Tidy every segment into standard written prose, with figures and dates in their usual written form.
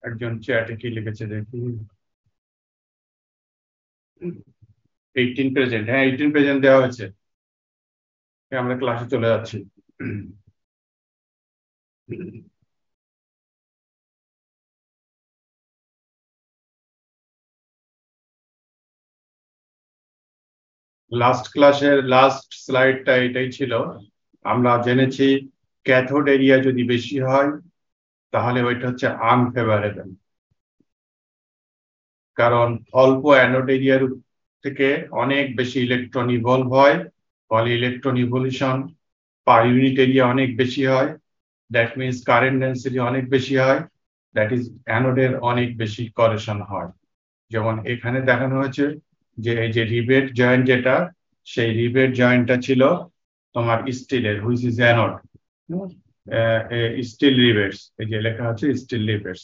একজন চ্যাটে কি লিখেছে দেখি, 18 প্রেজেন্ট। হ্যাঁ, 18 প্রেজেন্ট দেওয়া হয়েছে। আমরা ক্লাসে চলে যাচ্ছি। লাস্ট ক্লাসের লাস্ট স্লাইডটা এটাই ছিল। আমরা জেনেছি ক্যাথোড এরিয়া যদি বেশি হয় তাহলে ওইটা হচ্ছে আনফেভারেবল, কারণ অল্প অ্যানোড এরিয়ার থেকে অনেক বেশি ইলেকট্রন ইভলভ হয়, ফলে electron evolution per unit area অনেক বেশি হয়। দ্যাট মিনস কারেন্ট ডেন্সিটি অনেক বেশি হয়, দ্যাট ইজ অ্যানোডের অনেক বেশি করেশন হয়। যেমন এখানে দেখানো হয়েছে যে এই যে রিবেট জয়েন্ট যেটা, সেই রিবেট জয়েন্টটা ছিল তোমার স্টিলের, হুইচ ইজ অ্যানোড। স্টিল রিবেটস, এই যে লেখা আছে স্টিল রিবেটস,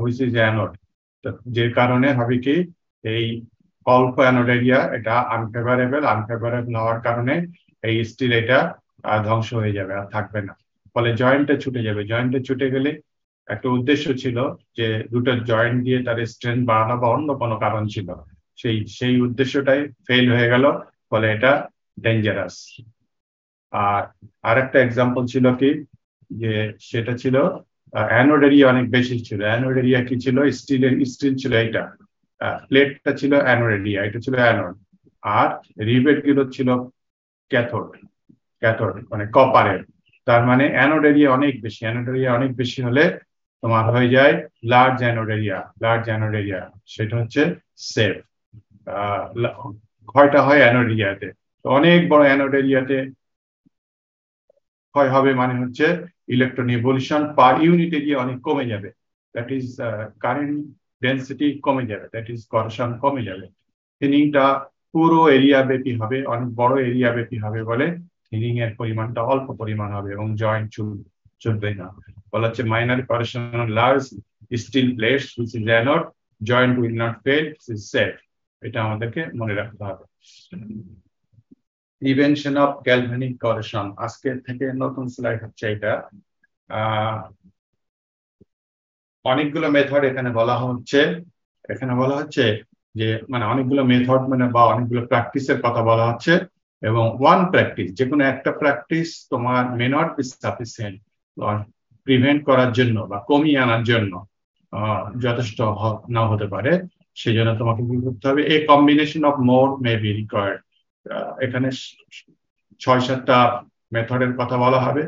হুইচ ইজ অ্যানোড। যে কারণে হবে কি, এই অল্প অ্যানোড এরিয়া এটা আনফেভারেবল হওয়ার কারণে এই স্টিল এটা ধ্বংস হয়ে যাবে, আর থাকবে না। ফলে জয়েন্টে ছুটে যাবে। জয়েন্টে ছুটে গেলে একটা উদ্দেশ্য ছিল যে দুটো জয়েন্ট দিয়ে তার স্ট্রেংথ বাড়ানো বা অন্য কোনো কারণ ছিল, সেই উদ্দেশ্যটাই ফেল হয়ে গেল, ফলে এটা ডেঞ্জারাস। আর আরেকটা এক্সাম্পল ছিল কি, যে সেটা ছিল অ্যানোড এরিয়া অনেক বেশি ছিল। অ্যানোড এরিয়া কি ছিল, স্টিল ছিল এইটা, প্লেটটা ছিল অ্যানোড এরিয়া, এটা ছিল অ্যানোড। আর রিবেট গুলো ছিল ক্যাথোড, ক্যাথোড মানে কপারের। তার মানে অ্যানোড এরিয়া অনেক বেশি, অ্যানোড এরিয়া অনেক বেশি হলে তোমার হয়ে যায় large anode area. Large anode area সেটা হচ্ছে সেফ। ক্ষয়টা হয় অ্যানোড এরিয়াতে, অনেক বড় অ্যানোড এরিয়াতে ক্ষয় হবে, মানে হচ্ছে electron evolution per unit area অনেক কমে যাবে, দ্যাট ইজ কারেন্ট ডেন্সিটি কমে যাবে, দ্যাট ইজ করেশন কমে যাবে। থিনিংটা পুরো এরিয়া ব্যাপী হবে, অনেক বড় এরিয়া ব্যাপী হবে বলে থিনিং এর পরিমাণটা অল্প পরিমাণ হবে এবং জয়েন্ট চলবে না। বলা হচ্ছে minor corrosion on large steel plates which is anode, joint will not fail, this is safe. এটা আমাদেরকে মনে রাখতে হবে। প্রিভেনশন অফ গ্যালভানিক করেশন, আজকে থেকে নতুন স্লাইড হচ্ছে এটা। অনেকগুলো মেথড এখানে বলা হচ্ছে। এখানে বলা হচ্ছে যে মানে অনেকগুলো মেথড মানে বা অনেকগুলো প্র্যাকটিসের কথা বলা হচ্ছে, এবং ওয়ান প্র্যাকটিস, যে কোনো একটা প্র্যাকটিস তোমার may not be sufficient prevent করার জন্য বা কমিয়ে আনার জন্য যথেষ্ট নাও হতে পারে। সেই জন্য তোমাকে কি করতে হবে, a combination of more may be required. এখানে 6-7টা মেথডের কথা বলা হবে।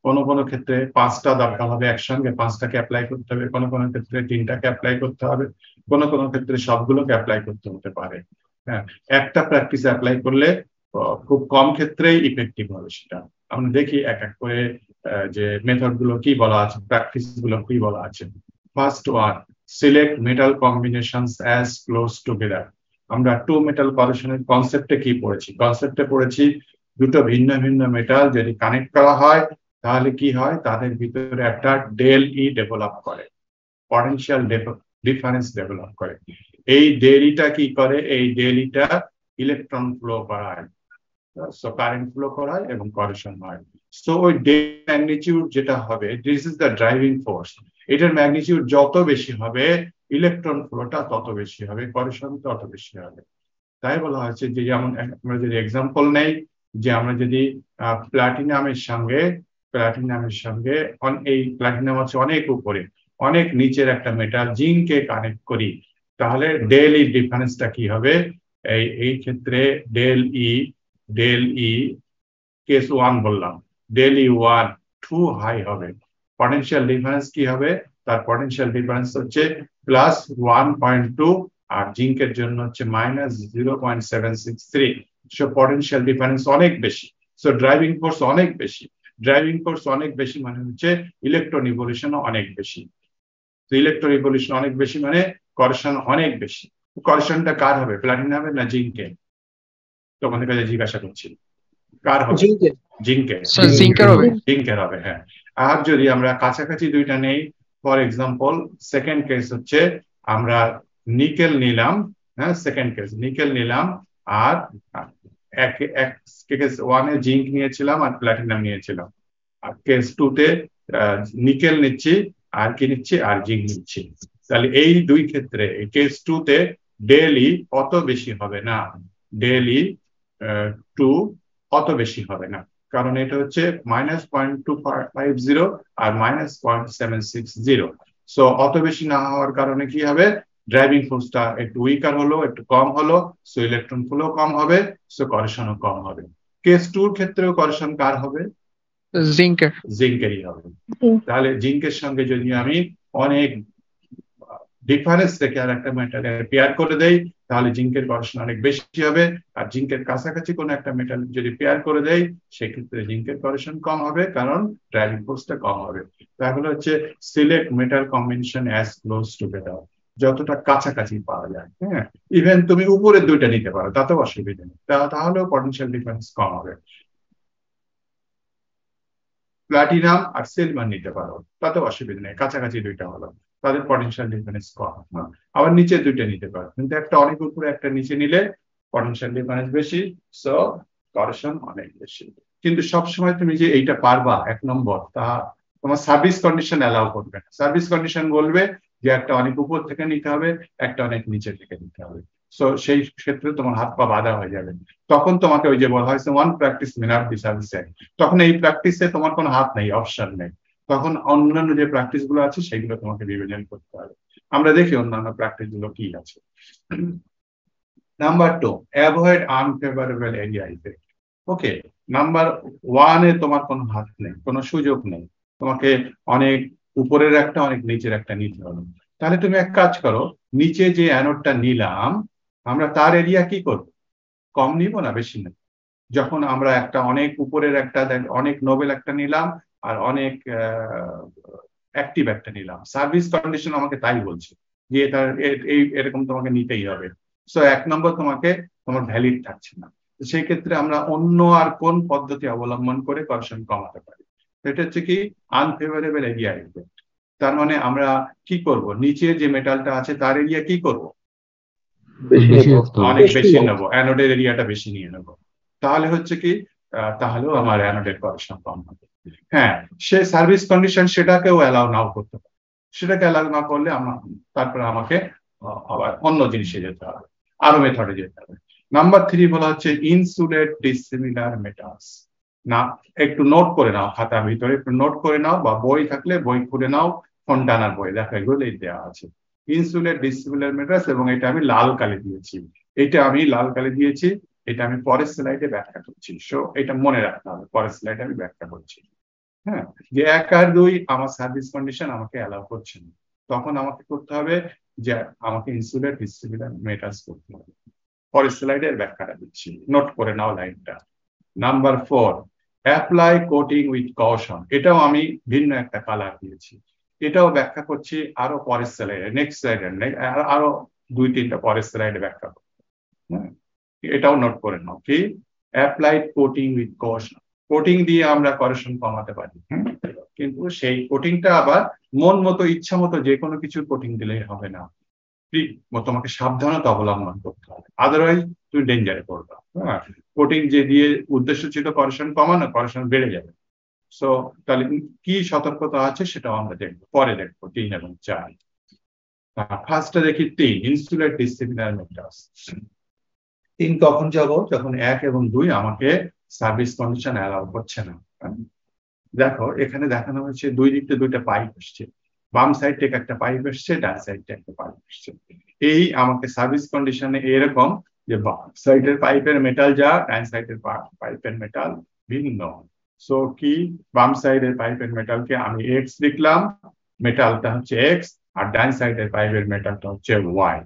কোনো কোনো ক্ষেত্রে 5টা দরকার হবে, একসঙ্গে 5টাকে অ্যাপ্লাই করতে হবে। কোনো কোনো ক্ষেত্রে 3টাকে অ্যাপ্লাই করতে হবে। কোনো কোনো ক্ষেত্রে সবগুলোকে অ্যাপ্লাই করতে হতে পারে। হ্যাঁ, একটা প্র্যাকটিস অ্যাপ্লাই করলে খুব কম ক্ষেত্রেই ইফেক্টিভ হবে সেটা। আমরা দেখি এক এক করে যে মেথড গুলো কি বলা আছে, প্র্যাকটিস গুলো কি বলা আছে। First one, select metal combinations as close together. আমরা টু মেটাল করেশনের কনসেপ্টে কি পড়েছি? কনসেপ্টে পড়েছি দুটো ভিন্ন ভিন্ন মেটাল যদি কানেক্ট করা হয় তাহলে কি হয়, তাদের ভিতরে একটা ডেল ই ডেভেলপ করে, পটেনশিয়াল ডিফারেন্স ডেভেলপ করে। এই ডেলিটা কি করে, এই ডেলিটা ইলেকট্রন ফ্লো করায়, সো কারেন্ট ফ্লো করায় এবং করেশন হয়। সো ওই ম্যাগনিটিউড যেটা হবে, this is the driving force. এটার ম্যাগনিটিউড যত বেশি হবে ইলেকট্রন ফ্লোটা তত বেশি হবে, করেশন তত বেশি হবে। তাই বলা হয়েছে যে যেমন আমরা যদি এক্সাম্পল নেই, যে আমরা যদি প্লাটিনামের সঙ্গে এই প্লাটিনাম আছে অনেক উপরে, অনেক নিচের একটা মেটাল জিঙ্ককে কানেক্ট করি, তাহলে ডেল ই ডিফারেন্সটা কি হবে? এই ক্ষেত্রে ডেল ই কেস 1 বললাম, ডেল ই 1 টু হাই হবে। পটেনশিয়াল ডিফারেন্স কি হবে? তার পটেনশিয়াল ডিফারেন্স হচ্ছে +1.2, আর জিঙ্কের জন্য হচ্ছে -0.763। সো পটেনশিয়াল ডিফারেন্স অনেক বেশি, সো ড্রাইভিং ফোর্স অনেক বেশি। ড্রাইভিং ফোর্স অনেক বেশি মানে হচ্ছে ইলেকট্রন ইভলিউশন অনেক বেশি। তো ইলেকট্রন ইভলিউশন অনেক বেশি মানে করেশন অনেক বেশি। করেশনটা কার হবে, প্লাটিনামের না জিঙ্কের? তোমাদের কাছে জিজ্ঞাসা করছি, কার হবে? জিঙ্কের। জিঙ্কের হবে, হ্যাঁ। আর যদি আমরা কাছাকাছি দুইটা নেই, ফর এক্সাম্পল সেকেন্ড কেস হচ্ছে আমরা নিকেল নিলাম, হ্যাঁ, সেকেন্ড কেস নিকেল নিলাম, আর কেস 1 এ জিঙ্ক নিয়েছিলাম আর প্লাটিনাম নিয়েছিলাম, আর কেস 2 তে নিকেল নিচ্ছি আর কি নিচ্ছি, আর জিঙ্ক নিচ্ছি। তাহলে এই দুই ক্ষেত্রে কেস 2 তে ডেইলি অত বেশি হবে না, ডেইলি 2 অত বেশি হবে না, কারণ এটা হচ্ছে -0.250 আর -0.760। সো অত বেশি না হওয়ার কারণে কি হবে, ড্রাইভিং ফোর্সটা একটু উইকার হলো, একটু কম হলো, সো ইলেকট্রন ফ্লো কম হবে, সো করেশনও কম হবে। কেস 2 এর ক্ষেত্রেও করেশন কার হবে, জিঙ্কের। জিঙ্কেরই হবে। তাহলে জিঙ্কের সঙ্গে যদি আমি অনেক ডিফারেন্স রেখে আর একটা মেটালের পেয়ার করে দেই, তাহলে জিঙ্কের করেশন অনেক বেশি হবে। আর জিঙ্কের কাছাকাছি কোনো একটা মেটাল যদি পেয়ার করে দেই, সেক্ষেত্রে জিঙ্কের করেশন কম হবে, কারণ ড্রাইভিং ফোর্সটা কম হবে। তাহলে হচ্ছে select metal combination as close together, যতটা কাছাকাছি পাওয়া যায়। হ্যাঁ, ইভেন তুমি উপরের দুইটা নিতে পারো, তাতেও অসুবিধা নেই, তাহলেও পটেনশিয়াল ডিফারেন্স কম হবে। প্লাটিনাম আর সিলভার নিতে পারো, তাতে অসুবিধা নেই, কাছাকাছি দুইটা হলো, তাদের পটেনশিয়াল ডিফারেন্স কম। আবার নিচে দুইটা নিতে পারো, কিন্তু একটা অনেক উপরে একটা নিচে নিলে পটেনশিয়াল ডিফারেন্স বেশি, সো করেশন অনেক বেশি। কিন্তু সবসময় তুমি যে এইটা পারবা 1 নম্বর, তা তোমার সার্ভিস কন্ডিশন অ্যালাউ করবে না। সার্ভিস কন্ডিশন বলবে যে একটা অনেক উপর থেকে নিতে হবে, একটা অনেক নিচে থেকে নিতে হবে। সো সেই ক্ষেত্রে তোমার হাত পা বাঁধা হয়ে যাবে। তখন তোমাকে ওই যে বলা হয়েছে one practice Minar the service, তখন এই প্র্যাকটিসে তোমার কোনো হাত নেই, অপশন নেই। তখন অন্যান্য যে প্র্যাকটিস গুলো আছে সেগুলো তোমাকে বিবেচনা করতে হবে। আমরা দেখি অন্যান্য প্র্যাকটিস গুলো কি আছে। Number 2, avoid unfavourable area effect. Okay, number 1-এ তোমার কোনো হাত নেই, কোনো সুযোগ নেই, তোমাকে অনেক উপরের একটা অনেক নিচের একটা নিতে হবে। তাহলে তুমি এক কাজ করো, নিচে যে অ্যানোডটা নিলাম আমরা, তার এরিয়া কি করবো, কম নিব না বেশি নেব। যখন আমরা একটা অনেক উপরের একটা অনেক নোবেল একটা নিলাম আর অনেক অ্যাক্টিভ একটা নিলাম, সার্ভিস কন্ডিশন আমাকে তাই বলছে যে এটা এই এরকম তোমাকে নিতেই হবে। সো 1 নম্বর তোমাকে তোমার ভ্যালিড থাকছে না। সেই ক্ষেত্রে আমরা অন্য আর কোন পদ্ধতি অবলম্বন করে করেশন কমাতে পারি, এটা হচ্ছে কি আনফেভারেবল এরিয়া ইফেক্ট। তার মানে আমরা কি করব, নিচে যে মেটালটা আছে তার এরিয়া কি করব, বেশি রাখতে হবে। অনেক বেশি নেবো, অ্যানোডের এরিয়াটা বেশি নিয়ে নেবো। তাহলে হচ্ছে কি, তাহলেও আমার অ্যানোডের করেশন কম হবে। হ্যাঁ, সে সার্ভিস কন্ডিশন সেটাকেও অ্যালাউ নাও করতে পারে, সেটাকে অ্যালাউ না করলে আমার তারপরে আমাকে আবার অন্য জিনিসে যেতে হবে, আরো মেথডে যেতে হবে। নাম্বার 3 বলা হচ্ছে ইনসুলেট ডিসিমিলার মেটালস। না, একটু নোট করে নাও, খাতার ভিতরে একটু নোট করে নাও, বা বই থাকলে বই খুলে নাও, ফন্টানার বই দেখো এগুলোই দেওয়া আছে। ইনসুলেট ডিসিমিলার মেটালস, এবং এটা আমি লাল কালি দিয়েছি, এটা আমি লাল কালি দিয়েছি, এটা আমি পরের স্লাইডে ব্যাখ্যা করছি। সো এটা মনে রাখতে হবে, পরের স্লাইডে আমি ব্যাখ্যা করছি। হ্যাঁ, যে 1 আর 2 আমার সার্ভিস কন্ডিশন আমাকে অ্যালাউ করছে না, তখন আমাকে করতে হবে যে আমাকে ইনসুলেট ডিসিমিলার মেটালস করতে হবে। পরের স্লাইডে এর ব্যাখ্যাটা দিচ্ছি, নোট করে নাও লাইনটা। Number 4, apply coating with caution. এটাও আমি ভিন্ন একটা কালার দিয়েছি, এটাও ব্যাখ্যা করছি আরো পরের স্লাইডে, নেক্সট স্লাইডে, আরো 2-3টা পরের স্লাইডে ব্যাখ্যা করবো। হ্যাঁ, এটাও নোট করে নাও, কি applied coating with caution. Coating দিয়ে আমরা করেশন কমাতে পারি, কিন্তু সেই কোটিংটা আবার মন মতো ইচ্ছা মতো যে কোনো কিছু কোটিং দিলেই হবে না, তোমাকে সাবধানতা অবলম্বন করতে হবে, আদারওয়াইজ তুমি ডেঞ্জারে পড়বে। হ্যাঁ, কোটিং যে দিয়ে উদ্দেশ্য ছিল করেশন কমানো, করেশন বেড়ে যাবে। সো তাহলে কি সতর্কতা আছে সেটাও আমরা দেখবো, পরে দেখবো 3 এবং 4। ফার্স্টে দেখি 3, ইনসুলেট ডিসিপ্লিনার মেটালস। 3 কখন যাব, যখন 1 এবং 2 আমাকে সার্ভিস কন্ডিশন অ্যালাউ করছে না। দেখো এখানে দেখানো হয়েছে দুই দিক থেকে দুইটা পাইপ আসছে, বাম সাইড থেকে একটা পাইপ আসছে, ডান সাইড থেকে একটা পাইপ আসছে। এই আমাকে সার্ভিস কন্ডিশনে এরকম যে বাম সাইডের পাইপের মেটাল যা, ডান সাইডের পাইপের মেটাল ভিন্ন। সো কি, বাম সাইডের পাইপের মেটালকে আমি এক্স লিখলাম, মেটালটা হচ্ছে এক্স, আর ডান সাইডের পাইপের মেটালটা হচ্ছে ওয়াই।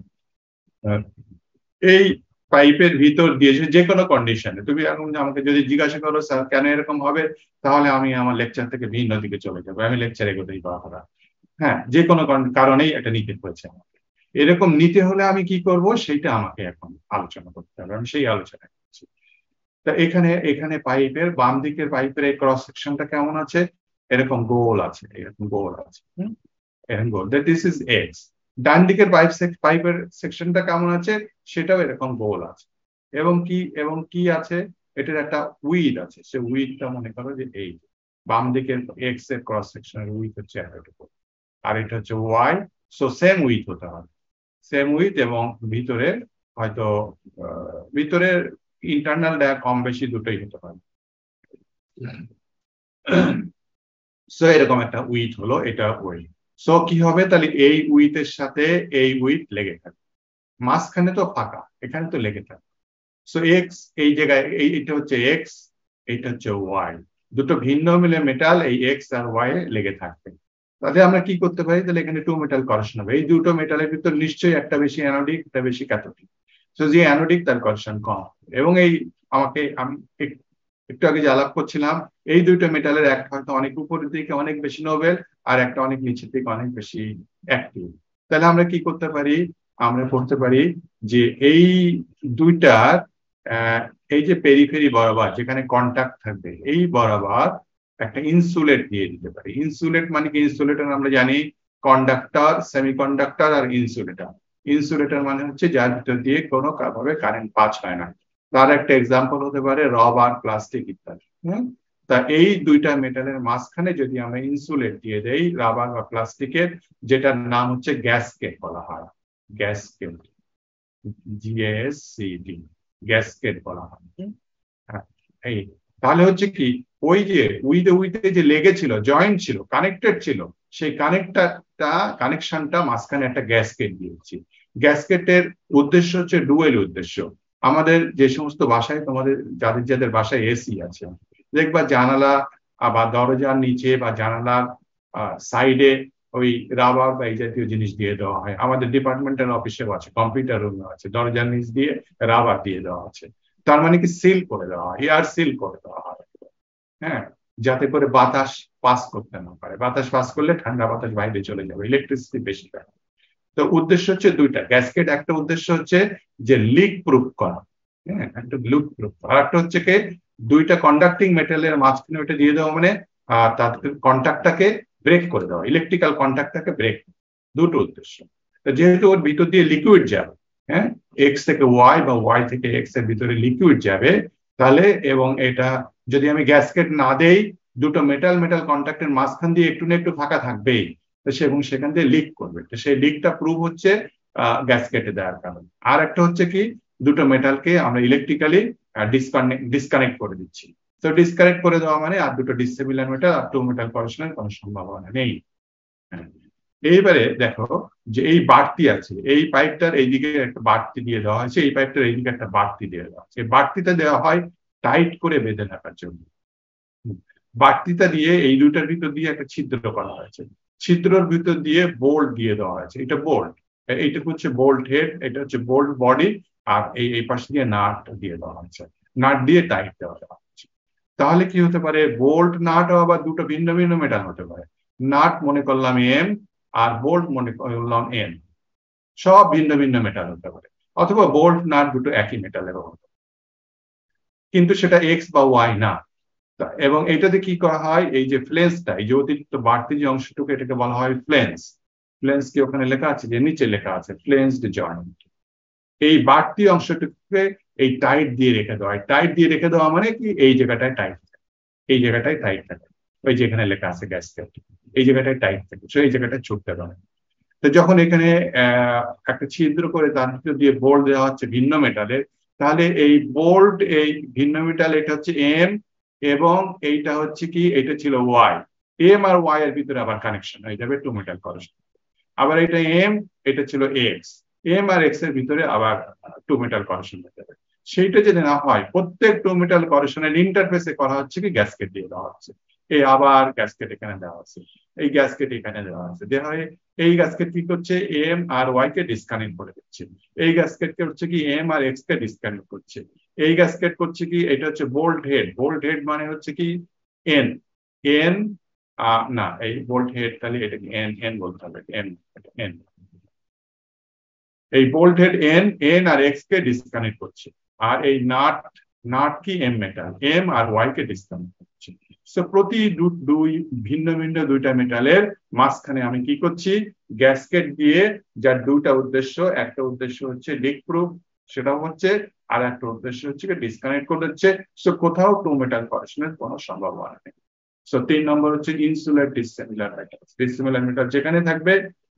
এই পাইপের ভিতর দিয়ে যে কোনো কন্ডিশনে তুমি এখন আমাকে যদি জিজ্ঞাসা করো স্যার কেন এরকম হবে, তাহলে আমি আমার লেকচার থেকে ভিন্ন দিকে চলে যাবো, আমি লেকচার এগোতেই পারবো না। হ্যাঁ, যে কোনো কারণেই এটা নিতে হয়েছে আমাকে। এরকম নিতে হলে আমি কি করব সেইটা আমাকে এখন আলোচনা করতে হবে, আমি সেই আলোচনা করছি। তা এখানে এখানে পাইপের বাম দিকের পাইপের এই ক্রস সেকশনটা কেমন আছে, এরকম গোল আছে, এরকম গোল আছে, এরকম গোল, দ্যাট দিস ইজ এক্স। ডান দিকের পাইপের সেকশনটা কেমন আছে, সেটাও এরকম গোল আছে। এবং কি আছে, এটার একটা উইড আছে, সে উইডটা মনে করো যে এই বাম দিকের এক্স এর ক্রস সেকশনের উইড হচ্ছে এতটুকু। আর এটা হচ্ছে ওয়াই। সো সেম উইথ হতে হবে, সেম উইথ, এবং ভিতরে হয়তো ভিতরের ইন্টারনাল কম বেশি দুটোই হতে পারে। সো এরকম একটা উইথ হলো, এটা উইথ। সো কি হবে তাহলে, এই উইথের সাথে এই উইথ লেগে থাকে, মাঝখানে তো ফাঁকা, এখানে তো লেগে থাকে। সো এক্স এই জায়গায়, এইটা হচ্ছে এক্স, এইটা হচ্ছে ওয়াই, দুটো ভিন্ন মিলে মেটাল এই এক্স আর ওয়াই লেগে থাকবে। তাহলে আমরা কি করতে পারি, তাহলে এখানে টু মেটাল করেশন হবে। এই দুটো মেটালের ভিতর নিশ্চয়ই একটা বেশি অ্যানোডিক, একটা বেশি ক্যাথোডিক। তো যে অ্যানোডিক তার করেশন কম। এবং এই আমি একটু আগে যে আলাপ করছিলাম, এই দুইটা মেটালের একটা হয়তো অনেক উপরের দিকে অনেক বেশি নোবেল, আর একটা অনেক নিচের দিকে অনেক বেশি অ্যাক্টিভ। তাহলে আমরা কি করতে পারি, আমরা করতে পারি যে এই দুইটার এই যে পেরিফেরি বরাবর যেখানে কন্টাক্ট থাকবে, এই বরাবর একটা ইনসুলেট দিয়ে দিতে পারি। ইনসুলেট মানে কি, ইনসুলেটর আমরা জানি কন্ডাক্টর, সেমিকন্ডাক্টর আর ইনসুলেটর। ইনসুলেটর মানে হচ্ছে যার ভিতর দিয়ে কোনো ভাবে কারেন্ট পাস হয় না। তার একটা এক্সাম্পল হতে পারে রবার, প্লাস্টিক ইত্যাদি। তা এই দুইটা মেটালের মাঝখানে যদি আমরা ইনসুলেট দিয়ে দেই, রাবার বা প্লাস্টিকের, যেটার নাম হচ্ছে গ্যাসকেট বলা হয়, গ্যাসকেট, জিএসসিডি, গ্যাসকেট বলা হয়। এই তাহলে হচ্ছে কি, ওই যে উইথে উইথে যে লেগেছিল, জয়েন্ট ছিল, কানেক্টেড ছিল, সেই কানেকশনটা মাঝখানে একটা গ্যাসকেট দিয়েছি। গ্যাসকেটের উদ্দেশ্য হচ্ছে ডুয়েল উদ্দেশ্য। আমাদের যে সমস্ত বাসায়, তোমাদের যাদের যাদের বাসায় এসি আছে, দেখবা জানালা বা দরজার নিচে বা জানালার সাইডে ওই রাবার বা এই জাতীয় জিনিস দিয়ে দেওয়া হয়। আমাদের ডিপার্টমেন্টাল অফিসেও আছে, কম্পিউটার রুমে আছে, দরজার নিচ দিয়ে রাবার দিয়ে দেওয়া আছে। তার মানে কি, সিল করে দেওয়া হয়, এয়ার সিল করে দেওয়া হয়, হ্যাঁ, যাতে করে বাতাস পাস করতে না পারে। বাতাস পাস করলে ঠান্ডা বাতাস বাইরে চলে যাবে, ইলেকট্রিসিটি বেশি পাবে। তো উদ্দেশ্য হচ্ছে দুইটা, গ্যাসকেট একটা উদ্দেশ্য হচ্ছে যে লিক প্রুফ করা, হ্যাঁ, একটা লিক প্রুফ। আর একটা হচ্ছে কি, দুইটা কন্ডাক্টিং মেটালের মাঝখানে ওটা দিয়ে দেওয়া, মানে তাদের কন্ট্যাক্টটাকে ব্রেক করে দেওয়া, ইলেকট্রিক্যাল কন্ট্যাক্টটাকে ব্রেক, দুটো উদ্দেশ্য। তো যেহেতু ওর ভিতর দিয়ে লিকুইড যাবে, হ্যাঁ, এক্স থেকে ওয়াই বা ওয়াই থেকে এক্স এর ভিতরে লিকুইড যাবে, তাহলে এবং এটা যদি আমি গ্যাসকেট না দেই, দুটো মেটাল মেটাল কন্ট্যাক্টের মাঝখান দিয়ে একটু না একটু ফাঁকা থাকবেই, এবং সেখান দিয়ে লিক করবে। তো সেই লিকটা প্রুভ হচ্ছে গ্যাসকেটে দেওয়ার কারণে। আর একটা হচ্ছে কি, দুটো মেটালকে আমরা ইলেকট্রিক্যালি ডিসকানেক্ট করে দিচ্ছি। তো ডিসকানেক্ট করে দেওয়া মানে আর দুটো ডিসিমিলার মেটাল আর টু মেটাল করেশনের কোনো সম্ভাবনা নেই। এইবারে দেখো যে এই বাড়তি আছে, এই পাইপটার এইদিকে একটা বাড়তি দিয়ে দেওয়া হয়েছে, এই পাইপটার এইদিকে একটা বাড়তি দিয়ে দেওয়া হয়েছে। বাড়তিটা দেওয়া হয় টাইট করে বেঁধে রাখার জন্য। বাড়তিটা দিয়ে এই দুইটার ভিতর দিয়ে একটা ছিদ্র করা হয়েছে, ছিদ্রের ভিতর দিয়ে বোল্ট দিয়ে দেওয়া হয়েছে। এটা বোল্ট, এইটা হচ্ছে বোল্ট হেড, এটা হচ্ছে বোল্ট বডি, আর এই পাশে দিয়ে নাট দিয়ে দেওয়া হয়েছে, নাট দিয়ে টাইট দেওয়া হচ্ছে। তাহলে কি হতে পারে, বোল্ট নাট আবার দুটো ভিন্ন ভিন্ন মেটাল হতে পারে। নাট মনে করলাম এম, আর বোল্ট মনে করলাম এন, সব ভিন্ন ভিন্ন মেটাল হতে পারে। অথবা বোল্ট নাট দুটো একই মেটালেরও হতে পারে, কিন্তু সেটা এক্স বা ওয়াই না। এবং এটাতে কি করা হয়, এই যে ফ্লেন্সটা, এই যে অতিরিক্ত বাড়তি যে অংশটুকু, এটাকে বলা হয় ফ্লেন্স। ফ্লেন্স কি ওখানে লেখা আছে, যে নিচে লেখা আছে ফ্লেন্সড জয়েন্ট। এই বাড়তি অংশটুকুকে এই টাইট দিয়ে রেখে দেওয়া হয়। টাইট দিয়ে রেখে দেওয়া মানে কি, এই জায়গাটায় টাইট থাকে, এই জায়গাটায় টাইট থাকে, ওই যেখানে লেখা আছে গ্যাসকেট, এই জায়গাটায় টাইট থাকে, এই জায়গাটায় ছুটতে দেওয়া। তো যখন এখানে একটা ছিদ্র করে তার ভিতর দিয়ে বোল্ট দেওয়া হচ্ছে ভিন্ন মেটালের, তাহলে এই বোল্ট, এই ভিন্ন মেটাল, এটা হচ্ছে এম, এবং এইটা হচ্ছে কি, এটা ছিল ওয়াই। এম আর ওয়াই এর ভিতরে আবার কানেকশন হয়ে যাবে টু মেটাল করেশন। আবার এটা এম, এটা ছিল এক্স, এম আর এক্স এর ভিতরে আবার টু মেটাল করেশন হয়ে যাবে। সেইটা যদি না হয়, প্রত্যেক টু মেটাল করেশনের ইন্টারফেসে করা হচ্ছে কি, গ্যাসকেট দিয়ে দেওয়া হচ্ছে। এই আবার গ্যাসকেট এখানে দেওয়া আছে, এই গ্যাসকেট এখানে দেওয়া আছে, দেওয়া হয়। এই গ্যাসকেট কি করছে, এম আর ওয়াই কে ডিসকানেক্ট করে দিচ্ছে। এই গ্যাসকেট কে হচ্ছে কি, এম আর এক্স কে ডিসকানেক্ট করছে। এই গ্যাসকেট করছে কি, এটা হচ্ছে বোল্ট হেড। বোল্ট হেড মানে হচ্ছে কি এন, এন না, এই বোল্ট হেড, তাহলে এটাকে এন এন বলতে হবে, এন এন। এই বোল্ট হেড এন, এন আর এক্স কে ডিসকানেক্ট করছে। আর এই নাট, নাট কি M metal, M R Y কে ডিসকানেক্ট করছে। সো প্রতি দুই ভিন্ন ভিন্ন দুইটা মেটালের মাঝখানে আমি কি করছি, গ্যাসকেট দিয়ে, যার দুইটা উদ্দেশ্য, একটা উদ্দেশ্য হচ্ছে লিক প্রুফ, সেটাও হচ্ছে, আর একটা উদ্দেশ্য হচ্ছে ডিসকানেক্ট করে দিচ্ছে। সো কোথাও টু মেটাল করেশনের কোনো সম্ভাবনা নেই। সো 3 নম্বর হচ্ছে insulate dissimilar metal. Dissimilar metal যেখানে থাকবে,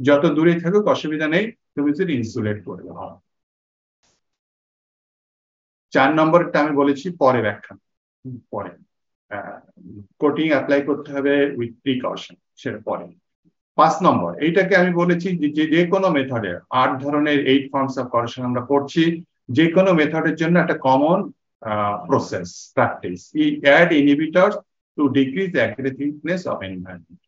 যত দূরে থাকুক অসুবিধা নেই, তুমি যদি ইনসুলেট করে দাও। 4 নম্বরটা আমি বলেছি পরে ব্যাখ্যা, পরে কোটিং অ্যাপ্লাই করতে হবে উইথ প্রিকশন, সেটা পরে। 5 নম্বর, এইটাকে আমি বলেছি যে কোনো মেথডে 8 ধরনের 8 ফর্মস অফ করেকশন আমরা করছি, যে কোনো মেথডের জন্য একটা common process practice. Add inhibitors to decrease the aggressiveness of environment.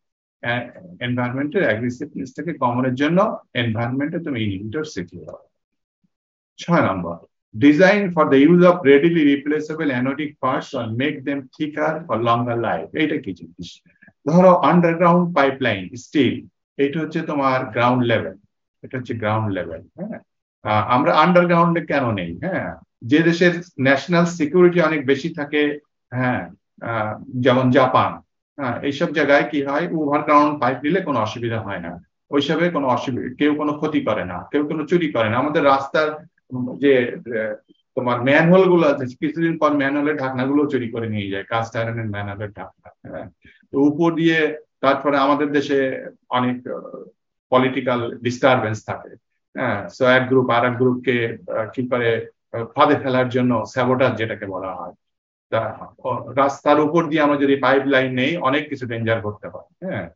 এনভায়রনমেন্টের অ্যাগ্রেসিভনেসটাকে কমনের জন্য এনভায়রনমেন্টে তুমি ইনহিবিটর শিখিয়ে দাও। 6 নম্বর, design for the use of readily replaceable anodic parts আর make them thicker for longer life. এইটা কি জিনিস? ধরো আন্ডারগ্রাউন্ড পাইপলাইন স্টিল, এটা হচ্ছে তোমার গ্রাউন্ড লেভেল, এটা হচ্ছে গ্রাউন্ড লেভেল। হ্যাঁ, আমরা আন্ডারগ্রাউন্ডে কেন নেই? হ্যাঁ, যে দেশের ন্যাশনাল সিকিউরিটি অনেক বেশি থাকে, হ্যাঁ, যেমন জাপান, হ্যাঁ, এইসব জায়গায় কি হয়, ওভারগ্রাউন্ড পাইপ দিলে কোনো অসুবিধা হয় না, ওইসবে কোনো অসুবিধা, কেউ কোনো ক্ষতি করে না, কেউ কোনো চুরি করে না। আমাদের রাস্তার যে তোমার ম্যানহোল গুলো আছে, কিছুদিন পর ম্যানহোলের ঢাকনাগুলো চুরি করে নিয়ে যায়, কাস্ট আয়রনের ম্যানহোলের ঢাকনা। হ্যাঁ, তো উপর দিয়ে, তারপরে আমাদের দেশে অনেক পলিটিক্যাল ডিস্টারবেন্স থাকে। হ্যাঁ, সো এক গ্রুপ আর এক গ্রুপকে কি করে ফাঁদে ফেলার জন্য স্যাবোটাজ যেটাকে বলা হয়, তা রাস্তার উপর দিয়ে আমরা যদি পাইপ লাইন নেই, অনেক কিছু ডেঞ্জার করতে পারে। হ্যাঁ,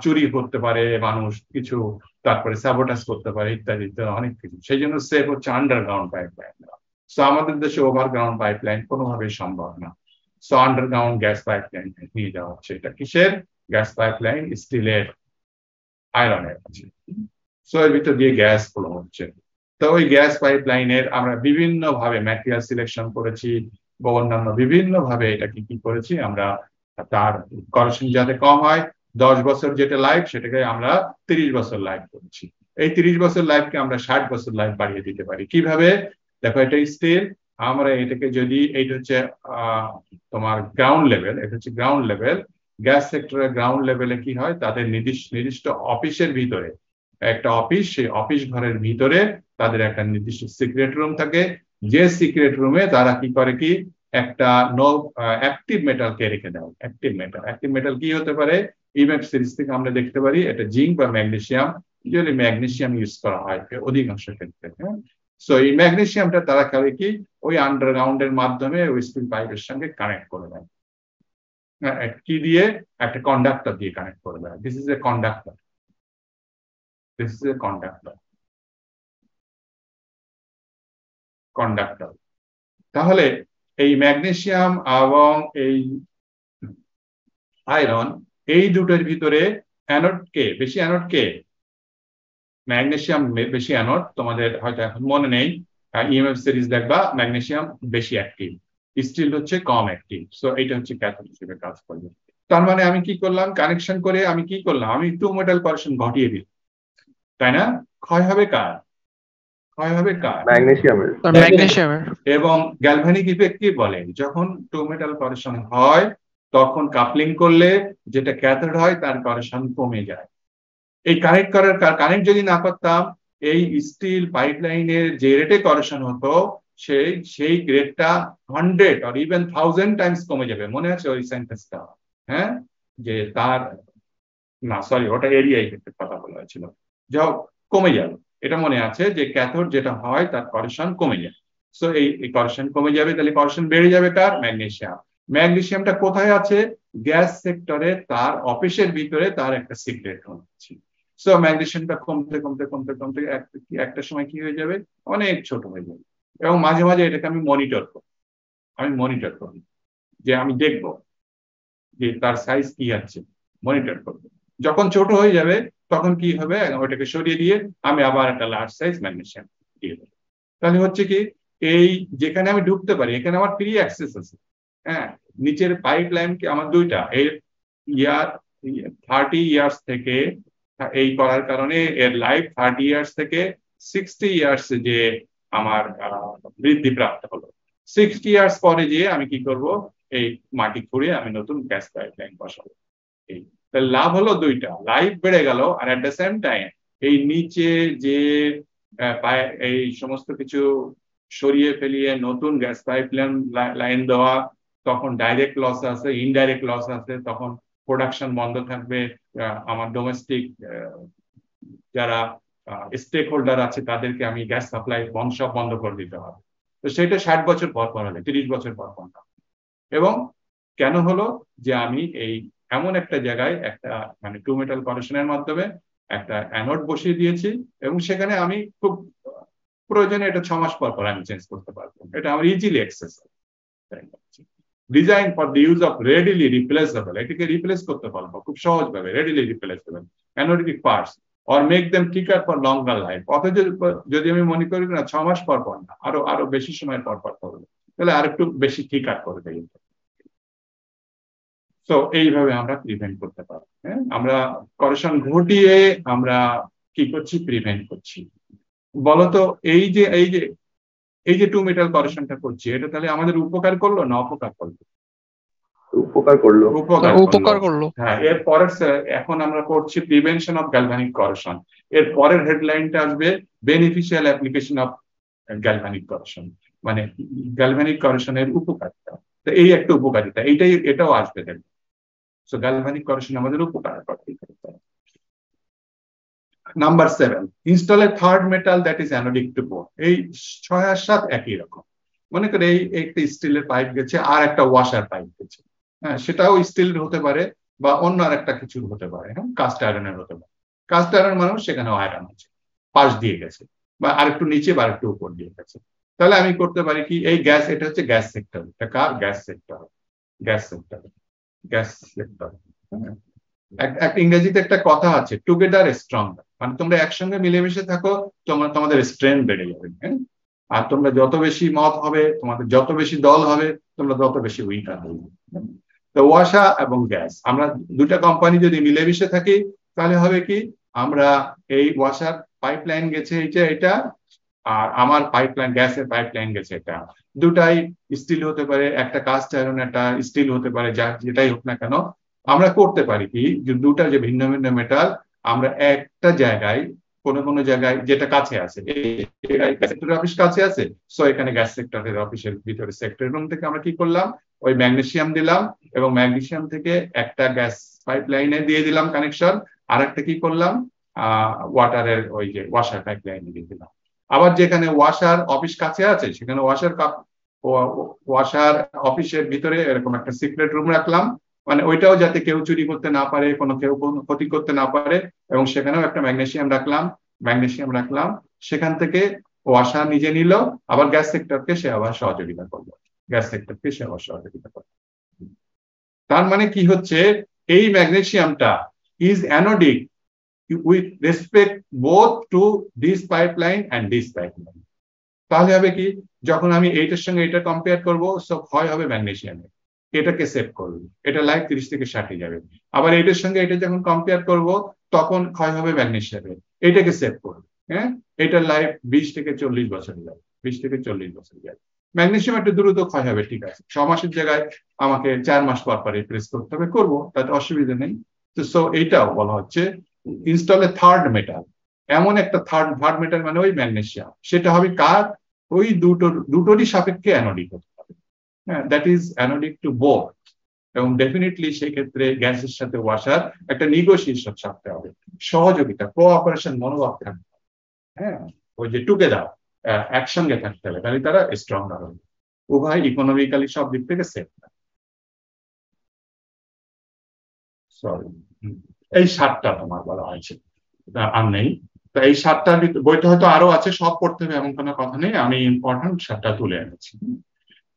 চুরি করতে পারে মানুষ কিছু, তারপরে স্যাবোটাজ করতে পারে, ইত্যাদি ইত্যাদি অনেক কিছু। সেই জন্য সেফ হচ্ছে আন্ডারগ্রাউন্ড পাইপ লাইন। সো আমাদের দেশে ওভারগ্রাউন্ড পাইপ লাইন কোনোভাবেই সম্ভব না। So underground gas pipe line নিয়ে যাওয়া হচ্ছে। এটা কিসের গ্যাস পাইপ লাইন? স্টিলের, আয়রনের আছে। সো এর ভিতর দিয়ে গ্যাস ফ্লো হচ্ছে। তো ওই গ্যাস পাইপ লাইনের আমরা বিভিন্ন ভাবে ম্যাটেরিয়াল সিলেকশন করেছি, বা অন্যান্য বিভিন্ন ভাবে এটাকে কি করেছি আমরা, তার করেকশন যাতে কম হয়, 10 বছর যেটা লাইফ সেটাকে আমরা 30 বছর লাইফ করেছি। এই 30 বছর লাইফকে আমরা 60 বছর লাইফ বাড়িয়ে দিতে পারি। কিভাবে? দেখো, এটা স্টিল, আমরা এটাকে যদি, এইটা হচ্ছে তোমার গ্রাউন্ড লেভেল, এটা হচ্ছে গ্রাউন্ড লেভেল। গ্যাস সেক্টরের গ্রাউন্ড লেভেলে কি হয়, তাদের নির্দিষ্ট অফিসের ভিতরে একটা অফিস, সেই অফিস ঘরের ভিতরে তাদের একটা নির্দিষ্ট সিক্রেট রুম থাকে, যে সিক্রেট রুমে তারা কি করে, কি একটা অ্যাক্টিভ মেটালকে রেখে দেয়। অ্যাক্টিভ মেটাল কি হতে পারে? ইমেজ সিরিজ থেকে আমরা দেখতে পারি এটা জিঙ্ক বা ম্যাগনেসিয়াম, যদি ম্যাগনেসিয়াম ইউজ করা হয় অধিকাংশ ক্ষেত্রে। হ্যাঁ, সো এই ম্যাগনেসিয়ামটা তারা করে কি, ওই আন্ডারগ্রাউন্ডের মাধ্যমে ওই স্টিল পাইপের সঙ্গে কানেক্ট করে দেয়। কি দিয়ে? একটা কন্ডাক্টর দিয়ে কানেক্ট করে দেয়। This is a conductor, this is a conductor. তাহলে এই ম্যাগনেসিয়াম এবং এই আয়রন, এই দুটোর ভিতরে অ্যানোড কে বেশি? অ্যানোড কে? ম্যাগনেসিয়াম বেশি অ্যানোড, তোমাদের হয়তো এখন মনে নেই, ইএমএফ সিরিজ দেখবা, ম্যাগনেসিয়াম বেশি অ্যাক্টিভ, স্টিল হচ্ছে কম অ্যাক্টিভ। সো এটা হচ্ছে ক্যাথোড হিসেবে কাজ করবে। তার মানে আমি কি করলাম, কানেকশন করে আমি কি করলাম, আমি টু মেটাল কারেকশন ঘটিয়ে দিই, তাই না? ক্ষয় হবে কার? ক্ষয় হবে কার? ম্যাগনেসিয়ামের। এবং গ্যালভানিক ইফেক্ট কি বলে, যখন টু মেটাল কারেকশন হয় তখন কাপলিং করলে যেটা ক্যাথোড হয় তার কারেকশন কমে যায়। এই কানেক্ট যদি না করতাম, এই স্টিল পাইপলাইনের যে রেটে কারেকশন হতো, সেই গ্রেডটা 100 or even 1000 টাইমস কমে যাবে। মনে আছে ওই সেন্টেন্সটা? হ্যাঁ, যে তার, না সরি, ওটা এরিয়া ইফেক্টের কথা বলা হয়েছিল, যাও কমে যাবে। এটা মনে আছে যে ক্যাথোড যেটা হয় তার কারেকশন কমে যায়। সো এই কারেকশন কমে যাবে, তাহলে কারেকশন বেড়ে যাবে কার? ম্যাগনেসিয়াম। ম্যাগনেসিয়ামটা কোথায় আছে? গ্যাস সেক্টরে, তার অফিসের ভিতরে তার একটা সিক্রেট রুম আছে। সো ম্যাগনেসিয়ামটা কমতে কমতে কমতে কমতে একটা সময় কি হয়ে যাবে, অনেক ছোট হয়ে যাবে। এবং মাঝে মাঝে এটাকে আমি মনিটর করি, যে আমি দেখবো যে তার সাইজ কি আছে, মনিটর করবো। যখন ছোট হয়ে যাবে তখন কি হবে, ওটাকে সরিয়ে দিয়ে আমি আবার একটা লার্জ সাইজ ম্যাগনেসিয়াম দিয়ে দেবো। তাহলে হচ্ছে কি, এই যেখানে আমি ঢুকতে পারি, এখানে আমার ফ্রি অ্যাক্সেস আছে। হ্যাঁ, নিচের পাইপ লাইন কি আমার দুইটা, এর 30 ইয়ার্স থেকে, এই করার কারণে এর লাইফ 30 ইয়ার্স থেকে 60 ইয়ার্স যে আমার বৃদ্ধি প্রাপ্ত হলো। 60 ইয়ার্স পরে যে আমি কি করব, এই মাটি খুঁড়ে আমি নতুন গ্যাস পাইপ লাইন বসাবো। এই লাভ হলো দুইটা, লাইফ বেড়ে গেল, আর এট দ্য সেম টাইম এই নিচে যে এই সমস্ত কিছু সরিয়ে ফেলিয়ে নতুন গ্যাস পাইপ লাইন দেওয়া, তখন ডাইরেক্ট লস আছে, ইনডাইরেক্ট লস আছে, তখন প্রোডাকশন বন্ধ থাকবে, আমার ডোমেস্টিক যারা স্টেক হোল্ডার আছে তাদেরকে আমি গ্যাস সাপ্লাই সব বন্ধ করে দিতে হবে। তো সেটা 60 বছর পর পর হবে, 30 বছর পর পর না। এবং কেন হলো যে আমি এই এমন একটা জায়গায় একটা মানে টু মেটাল কানেকশনের মাধ্যমে একটা অ্যানোড বসিয়ে দিয়েছি, এবং সেখানে আমি খুব প্রয়োজনে এটা 6 মাস পর পর আমি চেঞ্জ করতে পারবো। এটা আমার easily access. Design for the use of readily replaceable, এটাকে রিপ্লেস করতে পারবো খুব সহজভাবে, readily replaceable anodic parts or make them thicker for longer life. অথচ যদি আমি মনে করি না 6 মাস পর পর না, আরো বেশি সময় পর পর করবো, তাহলে আর একটু বেশি থিকার করে দেয়। তো এইভাবে আমরা প্রিভেন্ট করতে পারবো। হ্যাঁ, আমরা করেকশন ঘটিয়ে আমরা কি করছি, প্রিভেন্ট করছি। বলতো এই যে টু মেটাল কারেকশনটা করছি, এটা তাহলে আমাদের উপকার করলো না অপকার করলো? উপকার করলো। উপকার করলো। হ্যাঁ, এর পরের এখন আমরা করছি প্রিভেনশন অফ গ্যালভানিক কারেকশন। এর পরের হেডলাইনটা আসবে beneficial application of galvanic correction, মানে গ্যালভানিক কারেকশনের উপকারিতা। তো এই একটা উপকারিতা, এটাও আসবে দেখবেন। সো গ্যালভানিক কারেকশন আমাদের উপকার করে। Number 7, install a third metal that is anodic to both. এই 6 আর 7 একই রকম। মনে করে এই একটা স্টিলের পাইপ গেছে আর একটা ওয়াশার পাইপ গেছে। হ্যাঁ, সেটাও স্টিলের হতে পারে বা অন্য আর একটা কিছুর হতে পারে। হ্যাঁ, কাস্ট আয়রনের হতে পারে। কাস্ট আয়রন মানুষ সেখানে আয়রন আছে, পাশ দিয়ে গেছে বা আরেকটু নিচে বা আরেকটু উপর দিয়ে গেছে। তাহলে আমি করতে পারি কি, এই গ্যাস, এটা হচ্ছে গ্যাস সেক্টর, এটা কার gas sector, gas sector, gas sector. একটা ইংরেজিতে একটা কথা আছে, টুগেদার স্ট্রং, মানে তোমরা একসঙ্গে মিলেমিশে থাকো, তোমাদের স্ট্রেংথ বেড়ে যাবে। হ্যাঁ, আর তোমরা যত বেশি মত হবে, তোমাদের যত বেশি দল হবে, তোমরা তত বেশি উইকার হবে। তো ওয়াসা এবং গ্যাস, আমরা দুটা কোম্পানি যদি মিলেমিশে থাকি, তাহলে হবে কি, আমরা এই ওয়াসার পাইপলাইন গেছে এটা, আর আমার পাইপলাইন, গ্যাসের পাইপলাইন গেছে এটা, দুটাই স্টিল হতে পারে, একটা কাস্ট আয়রন একটা স্টিল হতে পারে, যেটাই হোক না কেন, আমরা করতে পারি কি, যে দুটা যে ভিন্ন ভিন্ন মেটাল, আমরা একটা জায়গায় কোনো জায়গায় যেটা কাছে আছে, সেক্টরের অফিস কাছে আছে, সো এখানে গ্যাস সেক্টরের অফিসের ভিতরে সেক্টর রুম থেকে আমরা কি করলাম, ওই ম্যাগনেসিয়াম দিলাম, এবং ম্যাগনেসিয়াম থেকে একটা গ্যাস পাইপলাইনে দিয়ে দিলাম কানেকশন, আর একটা কি করলাম, ওয়াটারের ওই যে ওয়াশার পাইপলাইনে দিয়ে দিলাম। আবার যেখানে ওয়াশার অফিস কাছে আছে, সেখানে ওয়াশার অফিসের ভিতরে এরকম একটা সিক্রেট রুম রাখলাম, মানে ওইটাও যাতে কেউ চুরি করতে না পারে, কেউ কোনো ক্ষতি করতে না পারে, এবং সেখানেও একটা ম্যাগনেসিয়াম রাখলাম। সেখান থেকে ওয়াশার নিজে নিল, আবার গ্যাস সেক্টরকে সে আবার সহযোগিতা করলো। তার মানে কি হচ্ছে, এই ম্যাগনেসিয়ামটা is anodic with respect both to this pipeline and this pipeline. তাহলে হবে কি, যখন আমি এইটার সঙ্গে এটা কম্পেয়ার করবো, সব ক্ষয় হবে ম্যাগনেসিয়ামের, এটাকে সেভ করবে, এটা লাইফ 30 থেকে 60 যাবে। আবার এটার সঙ্গে এটা যখন কম্পেয়ার করব, তখন ক্ষয় হবে ম্যাগনেসিয়ামের, এটাকে সেভ করবে। হ্যাঁ, এটার লাইফ 20 থেকে 40 বছর যাবে, 20 থেকে 40 বছর যাবে। ম্যাগনেসিয়াম একটু দ্রুত ক্ষয় হবে, ঠিক আছে, 6 মাসের জায়গায় আমাকে 4 মাস পর পর রিপ্লেস করতে হবে, করবো, তাতে অসুবিধা নেই। তো সো এইটাও বলা হচ্ছে ইনস্টল এ থার্ড মেটাল, এমন একটা থার্ড মেটাল মানে ওই ম্যাগনেসিয়াম, সেটা হবে কার, ওই দুটোরই সাপেক্ষে অ্যানোডিক হতে হবে। হ্যাঁ, that is anodic to both. এবং ডেফিনেটলি সেই ক্ষেত্রে গ্যাসের সাথে ওয়াশার একটা নিগোসিয়েশন থাকতে হবে, সহযোগিতা, কোঅপারেশন মনোভাব থাকতে হবে। হ্যাঁ, ওই যে টুগেদার, একসঙ্গে থাকতে হবে, তাহলে তারা স্ট্রঙ্গার হবে, উভয় ইকোনমিক্যালি সব দিক থেকে সেফ। সরি, এই 7টা তোমার বলা হয়েছে, আর নেই। তো এই 7টার বইটা হয়তো আরো আছে, সব পড়তে হবে এমন কোনো কথা নেই, আমি ইম্পর্টেন্ট 7টা তুলে এনেছি।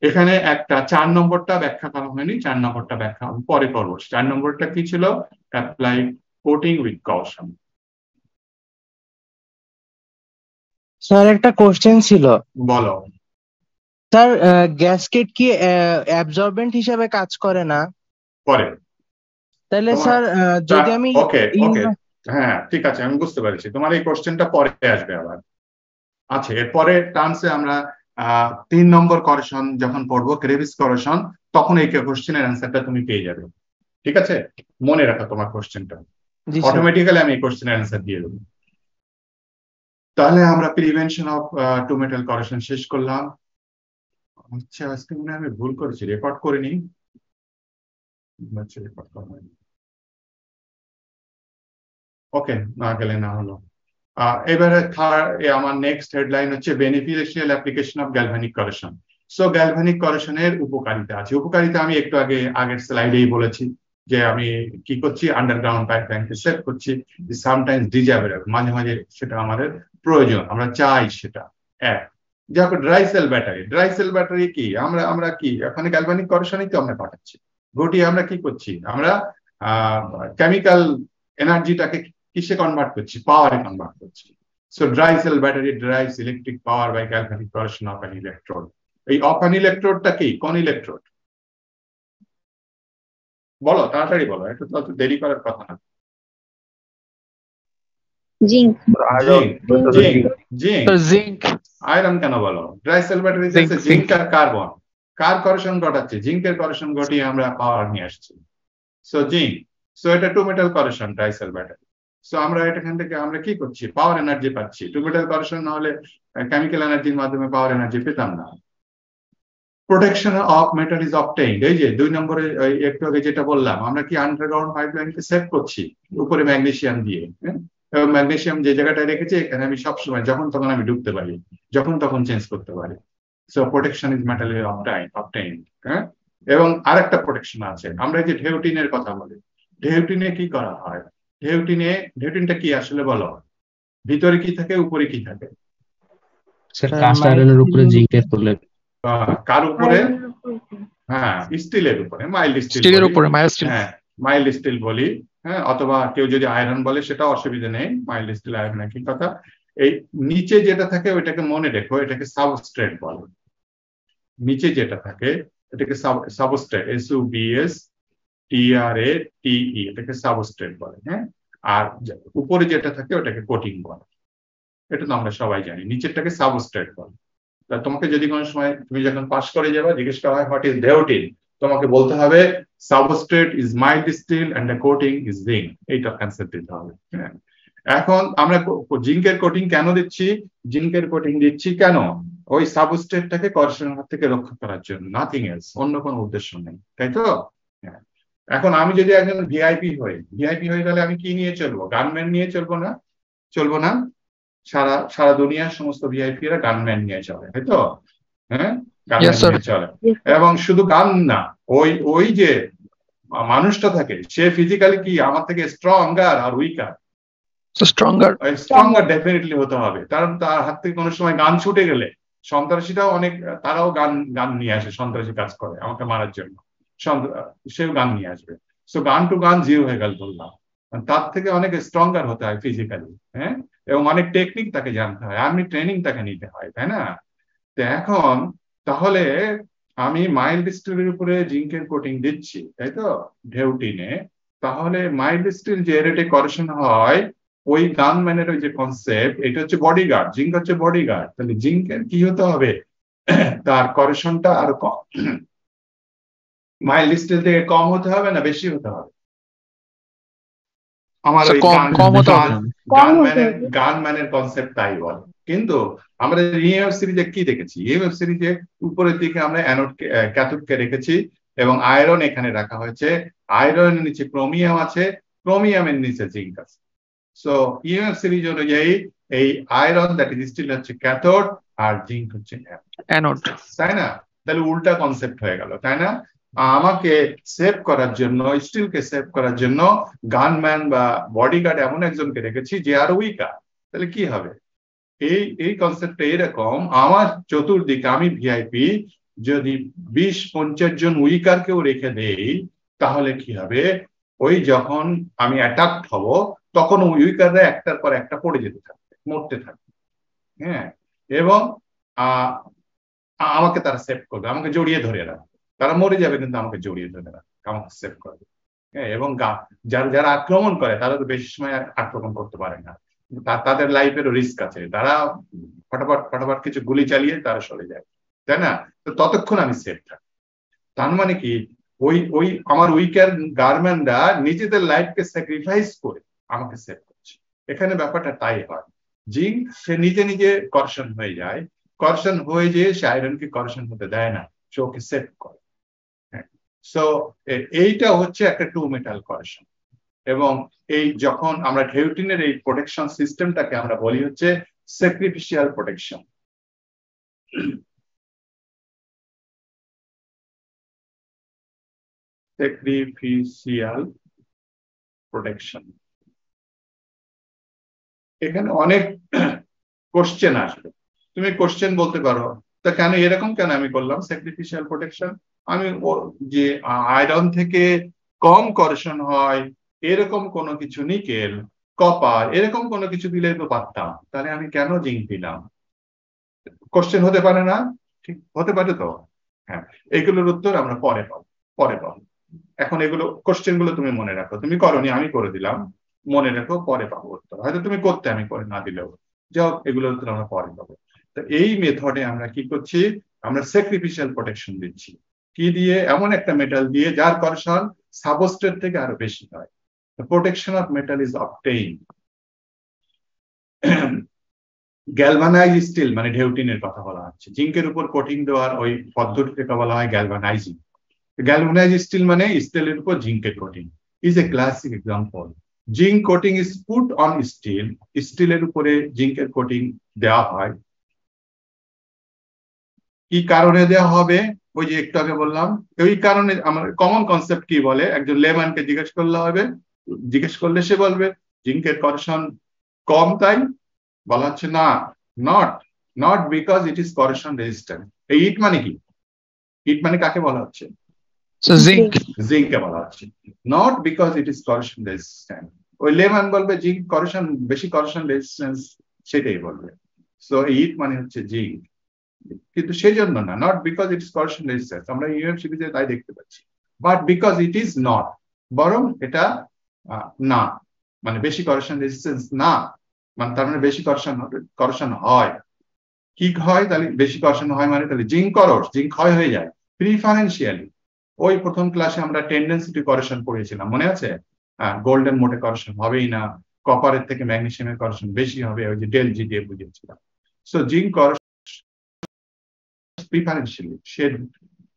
এখানে একটা 4 নম্বরটা ব্যাখ্যা করা হয়নি, 4 নম্বরটা ব্যাখ্যা আমি পরে করবো। 4 নম্বরটা কি ছিল, apply coating with caution. Sir একটা কোশ্চেন ছিল। বলো। স্যার, গ্যাসকেট কি অ্যাবজর্বেন্ট হিসেবে কাজ করে না? করে। তাহলে স্যার যদি আমি ওকে, হ্যাঁ ঠিক আছে, আমি বুঝতে পেরেছি, তোমার এই কোশ্চেনটা পরে আসবে আবার। আচ্ছা, এরপরে টার্মসে আমরা 3 নম্বর করেকশন যখন পড়বো, ক্রেভিস করেকশন, তখন এই কোশ্চেনের অ্যান্সারটা তুমি পেয়ে যাবে। ঠিক আছে, মনে রাখো তোমার কোশ্চেনটা, অটোমেটিক্যালি আমি এই কোশ্চেনের অ্যান্সার দিয়ে দেবো। তাহলে আমরা prevention of to metal corrosion শেষ করলাম। আচ্ছা, আজকে মনে হয় আমি ভুল করেছি, রেকর্ড করিনি, রেকর্ড করা হয়নি। ওকে, না গেলে না হলো। এবারে আমার নেক্সট হেডলাইন হচ্ছে beneficial application of galvanic corrosion. So galvanic করেশনের উপকারিতা আছে। উপকারিতা আমি একটু আগের স্লাইডেই বলেছি যে আমি কি করছি, আন্ডারগ্রাউন্ড পাইপলাইনকে সেট করছি, সামটাইমস ডিজায়ারেবল, মাঝে মাঝে সেটা আমাদের প্রয়োজন, আমরা চাই সেটা। এক, যাকে dry cell battery, dry cell battery কি আমরা কি এখানে গ্যালভানিক করেশনই তো আমরা পাঠাচ্ছি, ঘটিয়ে আমরা কি করছি, আমরা কেমিক্যাল এনার্জিটাকে কিসে কনভার্ট করছি, পাওয়ারে কনভার্ট করছি। So dry cell battery drives electric power by galvanic corrosion of an electrode. এই অফ অ্যান ইলেকট্রোডটা কি, কোন ইলেকট্রোড বলো, তাড়াতাড়ি বলো, একটু তো দেরি করার কথা না। জিঙ্ক। জিঙ্ক। আয়রন কেন বলো? ড্রাই সেল ব্যাটারি জিঙ্ক আর কার্বন, কার করেশন ঘটাচ্ছে? জিঙ্কের করেশন ঘটিয়ে আমরা পাওয়ার নিয়ে আসছি। সো জিঙ্ক, সো এটা two metal corrosion dry cell battery. So আমরা এখান থেকে আমরা কি করছি, পাওয়ার এনার্জি পাচ্ছি। টু মেটাল করেশন না হলে কেমিক্যাল এনার্জির মাধ্যমে পাওয়ার এনার্জি পেতাম না। Protection of metal is obtained, এই যে 2 নম্বরে একটু আগে যেটা বললাম, আমরা কি আন্ডারগ্রাউন্ড পাইপলাইনকে সেট করছি উপরে ম্যাগনেসিয়াম দিয়ে, এবং ম্যাগনেসিয়াম যে জায়গাটায় রেখেছি এখানে আমি সবসময় যখন তখন আমি ঢুকতে পারি, যখন তখন চেঞ্জ করতে পারি। So protection is metal obtained. এবং আরেকটা প্রোটেকশন আছে, আমরা যে ঢেউটিনের কথা বলি, ঢেউটিনে কি করা হয়? ঢেউটিনটা কি আসলে বলো, ভিতরে কি থাকে, উপরে কি থাকে? কাস্ট আয়রনের উপরে জিঙ্কের প্রলেপ। কার উপরে? হ্যাঁ, স্টিলের উপরে, মাইল্ড স্টিলের উপরে, মাইল্ড স্টিল। হ্যাঁ, মাইল্ড স্টিল বলি, হ্যাঁ, অথবা কেউ যদি আয়রন বলে সেটা অসুবিধা নেই, মাইল্ড স্টিল আয়রন একই কথা। এই নিচে যেটা থাকে ওইটাকে মনে রেখো, এটাকে সাবস্ট্রেট বলে। নিচে যেটা থাকে এটাকে সাবস্ট্রেট, SUBSTRATE, এটাকে সাবস্ট্রেট বলে। হ্যাঁ, আর উপরে যেটা থাকে ওটাকে কোটিং বলে। এটা তো আমরা সবাই জানি, নিচেরটাকে সাবস্ট্রেট বলে। তোমাকে যদি কোনো সময় তুমি যখন পাস করে যাবে জিজ্ঞেস করা হয় হোয়াট ইজ ঢেউটিন, তোমাকে বলতে হবে substrate is mild steel and the coating is zinc. এইটা কনসেপ্ট দিতে হবে। হ্যাঁ, এখন আমরা জিঙ্কের কোটিং কেন দিচ্ছি? জিঙ্কের কোটিং দিচ্ছি কেন? ওই সাবস্ট্রেটটাকে করেশনের হাত থেকে রক্ষা করার জন্য, নাথিং এলস, অন্য কোনো উদ্দেশ্য নেই, তাই তো? হ্যাঁ, এখন আমি যদি একজন ভিআইপি হয়ে গেলে আমি কি নিয়ে চলবো? গানম্যান নিয়ে চলবো না? চলবো না? সারা দুনিয়ার সমস্ত ভিআইপি এরা গানম্যান নিয়ে চলে, তাই তো? হ্যাঁ, গানম্যান নিয়ে চলে। এবং শুধু গান না, ওই যে মানুষটা থাকে সে ফিজিক্যালি কি আমার থেকে স্ট্রঙ্গার আর উইকার? স্ট্রঙ্গার ডেফিনেটলি হতে হবে, কারণ তার হাত থেকে কোনো সময় গান ছুটে গেলে সন্ত্রাসীরাও তারাও গান নিয়ে আসে, সন্ত্রাসী কাজ করে আমাকে মারার জন্য, সেও গান নিয়ে আসবে। সো গান টু গান জিরো হয়ে গেল বললাম, তার থেকে অনেক স্ট্রঙ্গার হতে হয় ফিজিক্যালি। হ্যাঁ, এবং অনেক টেকনিক তাকে জানতে হয়, আর্মি ট্রেনিং তাকে নিতে হয়, তাই না? তো এখন তাহলে আমি মাইল্ড স্টিলের উপরে জিঙ্কের কোটিং দিচ্ছি, তাই তো, ঢেউটিনে। তাহলে মাইল্ড স্টিল যে রেটে করেশন হয়, ওই গানম্যানের ওই যে কনসেপ্ট, এটা হচ্ছে বডিগার্ড, জিঙ্ক হচ্ছে বডিগার্ড। তাহলে জিঙ্কের কি হতে হবে? তার করেশনটা আরো কম, মাইল্ড স্টিল থেকে কম হতে হবে না বেশি হতে হবে? আমার ওই গানম্যানের কনসেপ্ট তাই বলে। কিন্তু আমরা ইএমএফ সিরিজে কি দেখেছি? ইএমএফ সিরিজে উপরের দিকে আমরা ক্যাথোডকে রেখেছি এবং আয়রন এখানে রাখা হয়েছে, আয়রনের নিচে ক্রোমিয়াম আছে, ক্রোমিয়ামের নিচে জিঙ্ক আছে। সো ইএমএফ সিরিজ অনুযায়ী এই আয়রন দ্যাট ইজ স্টিল হচ্ছে ক্যাথোড আর জিঙ্ক হচ্ছে অ্যানোড, তাই না? তাহলে উল্টা কনসেপ্ট হয়ে গেল, তাই না? আমাকে সেভ করার জন্য, স্টিলকে সেভ করার জন্য গানম্যান বা বডিগার্ড এমন একজনকে রেখেছি যে আর উইকার। তাহলে কি হবে? এই কনসেপ্টটা এরকম, আমার চতুর্দিকে আমি ভিআইপি যদি 20-50 জন উইকারকেও রেখে দেই তাহলে কি হবে? ওই যখন আমি অ্যাটাক হব তখন উইকাররা একটার পর একটা পড়ে যেতে থাকবে, মরতে থাকবে। হ্যাঁ, এবং আমাকে তারা সেভ করবে, আমাকে জড়িয়ে ধরে রাখবে। তারা মরে যাবে কিন্তু আমাকে জড়িয়ে ধরে রাখবে, আমাকে সেভ করবে। হ্যাঁ, এবং যারা আক্রমণ করে তারা তো বেশি সময় আক্রমণ করতে পারে না, তাদের লাইফেরও রিস্ক আছে, তারা ফটাফট কিছু গুলি চালিয়ে তারা সরে যায়, তাই না? তো ততক্ষণ আমি সেফ থাকি। তার মানে কি, ওই আমার উইকার গার্মেন্টরা নিজেদের লাইফকে স্যাক্রিফাইস করে আমাকে সেভ করছে। এখানে ব্যাপারটা তাই হয়, জিঙ্ক সে নিজে কর্ষণ হয়ে যায়, কর্ষণ হয়ে যেয়ে সে আয়রনকে কর্ষণ হতে দেয় না, সে ওকে সেভ করে। সো এইটা হচ্ছে একটা টু মেটাল করেশন, এবং এই যখন আমরা ঢেউটিনের এই প্রোটেকশন সিস্টেমটাকে আমরা বলি হচ্ছে স্যাক্রিফিশিয়াল প্রোটেকশন। স্যাক্রিফিশিয়াল প্রোটেকশন, এখানে অনেক কোশ্চেন আসবে, তুমি কোশ্চেন বলতে পারো তা কেন এরকম কেন আমি করলাম স্যাক্রিফিশিয়াল প্রোটেকশন, আমি যে আয়রন থেকে কম করেশন হয় এরকম কোনো কিছু, নিকেল কপার এরকম কোনো কিছু দিলে তো পারতাম, তাহলে আমি কেন জিঙ্ক দিলাম? কোশ্চেন হতে পারে না? ঠিক হতে পারে তো। হ্যাঁ, এগুলোর উত্তর আমরা পরে পাবো। এখন এগুলো কোশ্চেন গুলো তুমি মনে রাখো, তুমি করনি আমি করে দিলাম, মনে রাখো পরে পাবো উত্তর, হয়তো তুমি করতে আমি করে না দিলেও যাও, এগুলোর উত্তর আমরা পরে পাবো। তো এই মেথডে আমরা কি করছি, আমরা স্যাক্রিফিশিয়াল প্রোটেকশন দিচ্ছি, কি দিয়ে? এমন একটা মেটাল দিয়ে যার করেশন সাবস্ট্রেট থেকে আরো বেশি হয়। Protection of metal is obtained. Galvanize steel মানে ঢেউটিনের কথা বলা হচ্ছে, জিঙ্কের উপর কোটিং দেওয়ার ওই পদ্ধতিটাকে বলা হয় গ্যালভানাইজিং। Galvanized steel মানে স্টিলের উপর জিঙ্কের coating is a classic example. Zinc coating is put on steel. স্টিলের উপরে জিঙ্কের কোটিং দেওয়া হয়। কি কারণে দেওয়া হবে? ওই যে একটু আগে বললাম, ওই কারণে আমার কমন কনসেপ্ট কি বলে, একজন লেম্যানকে জিজ্ঞেস করলে সে বলবে জিঙ্কের করেশন কম, তাই বলা হচ্ছে না, not because it is corrosion resistant. এই ইট মানে কি? ইট মানে কাকে বলা হচ্ছে? So zinc. জিঙ্ককে বলা হচ্ছে, not because it is corrosion resistant. ওই লেমান বলবে জিঙ্ক করেশন বেশি, করেশন রেজিস্ট্যান্স সেটাই বলবে। সো ইট মানে হচ্ছে জিঙ্ক, কিন্তু সেই জন্য না, not because it is corrosion resistance, আমরা ইউএম সিরিজে তাই দেখতে পাচ্ছি, but because it is not, বরং এটা না, মানে বেশি করেশন রেজিস্ট্যান্স না, মানে তার মানে বেশি করেশন হয়। কি হয় তাহলে? বেশি করেশন হয় মানে তাহলে জিঙ্ক ক্ষয় হয়ে যায় প্রিফারেন্সিয়ালি। ওই প্রথম ক্লাসে আমরা টেন্ডেন্সি টু করেশন পড়েছিলাম, মনে আছে? গোল্ডেন মোডে করেশন হবেই না, কপারের থেকে ম্যাগনেসিয়ামের করেশন বেশি হবে, ওই যে ডেল জি দিয়ে বুঝিয়েছিলাম। সো জিঙ্ক করেশন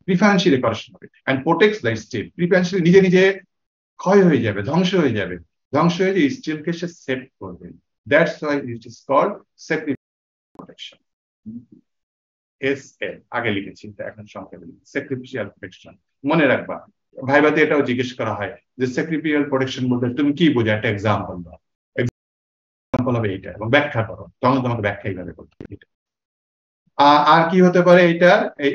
প্রিফারেন্সিয়ালি করেশন হবে and protects the steel. Preferentially নিজে নিজে ক্ষয় হয়ে যাবে, ধ্বংস হয়ে যাবে স্টিলকে সে সেভ করবে। That's why it is called sacrificial protection. SL আগে লিখেছি, এখন সংক্ষেপে লিখি স্যাক্রিফিশিয়াল প্রোটেকশন। মনে রাখবা, ভাইভাতে এটাও জিজ্ঞেস করা হয় যে স্যাক্রিফিশিয়াল প্রোটেকশন বলতে তুমি কি বোঝো, একটা এক্সাম্পল দাও। এক্সাম্পল হবে এইটা এবং ব্যাখ্যা করো, তখন তোমাকে ব্যাখ্যা এইভাবে করতে হবে। আর কি হতে পারে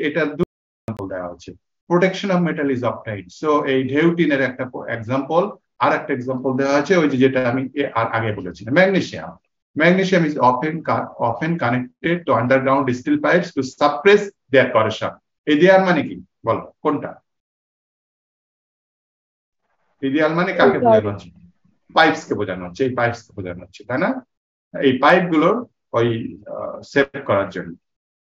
এটা দুটো এক্সাম্পল দেওয়া হচ্ছে। Protection of metal is obtained, so এই ঢেউটিনের একটা এক্সাম্পল, আর একটা এক্সাম্পল দেওয়া আছে ওই যেটা আমি আগে বলেছিলাম, magnesium. Magnesium is often connected to underground steel pipes to suppress their corrosion. এই দেয়ার মানে কি বলো, কোনটা? এই দেয়ার মানে কাকে বোঝানো হচ্ছে? পাইপস কে বোঝানো হচ্ছে, এই পাইপস কে বোঝানো হচ্ছে, তাই না? এই পাইপ গুলোর ওই সেভ করার জন্য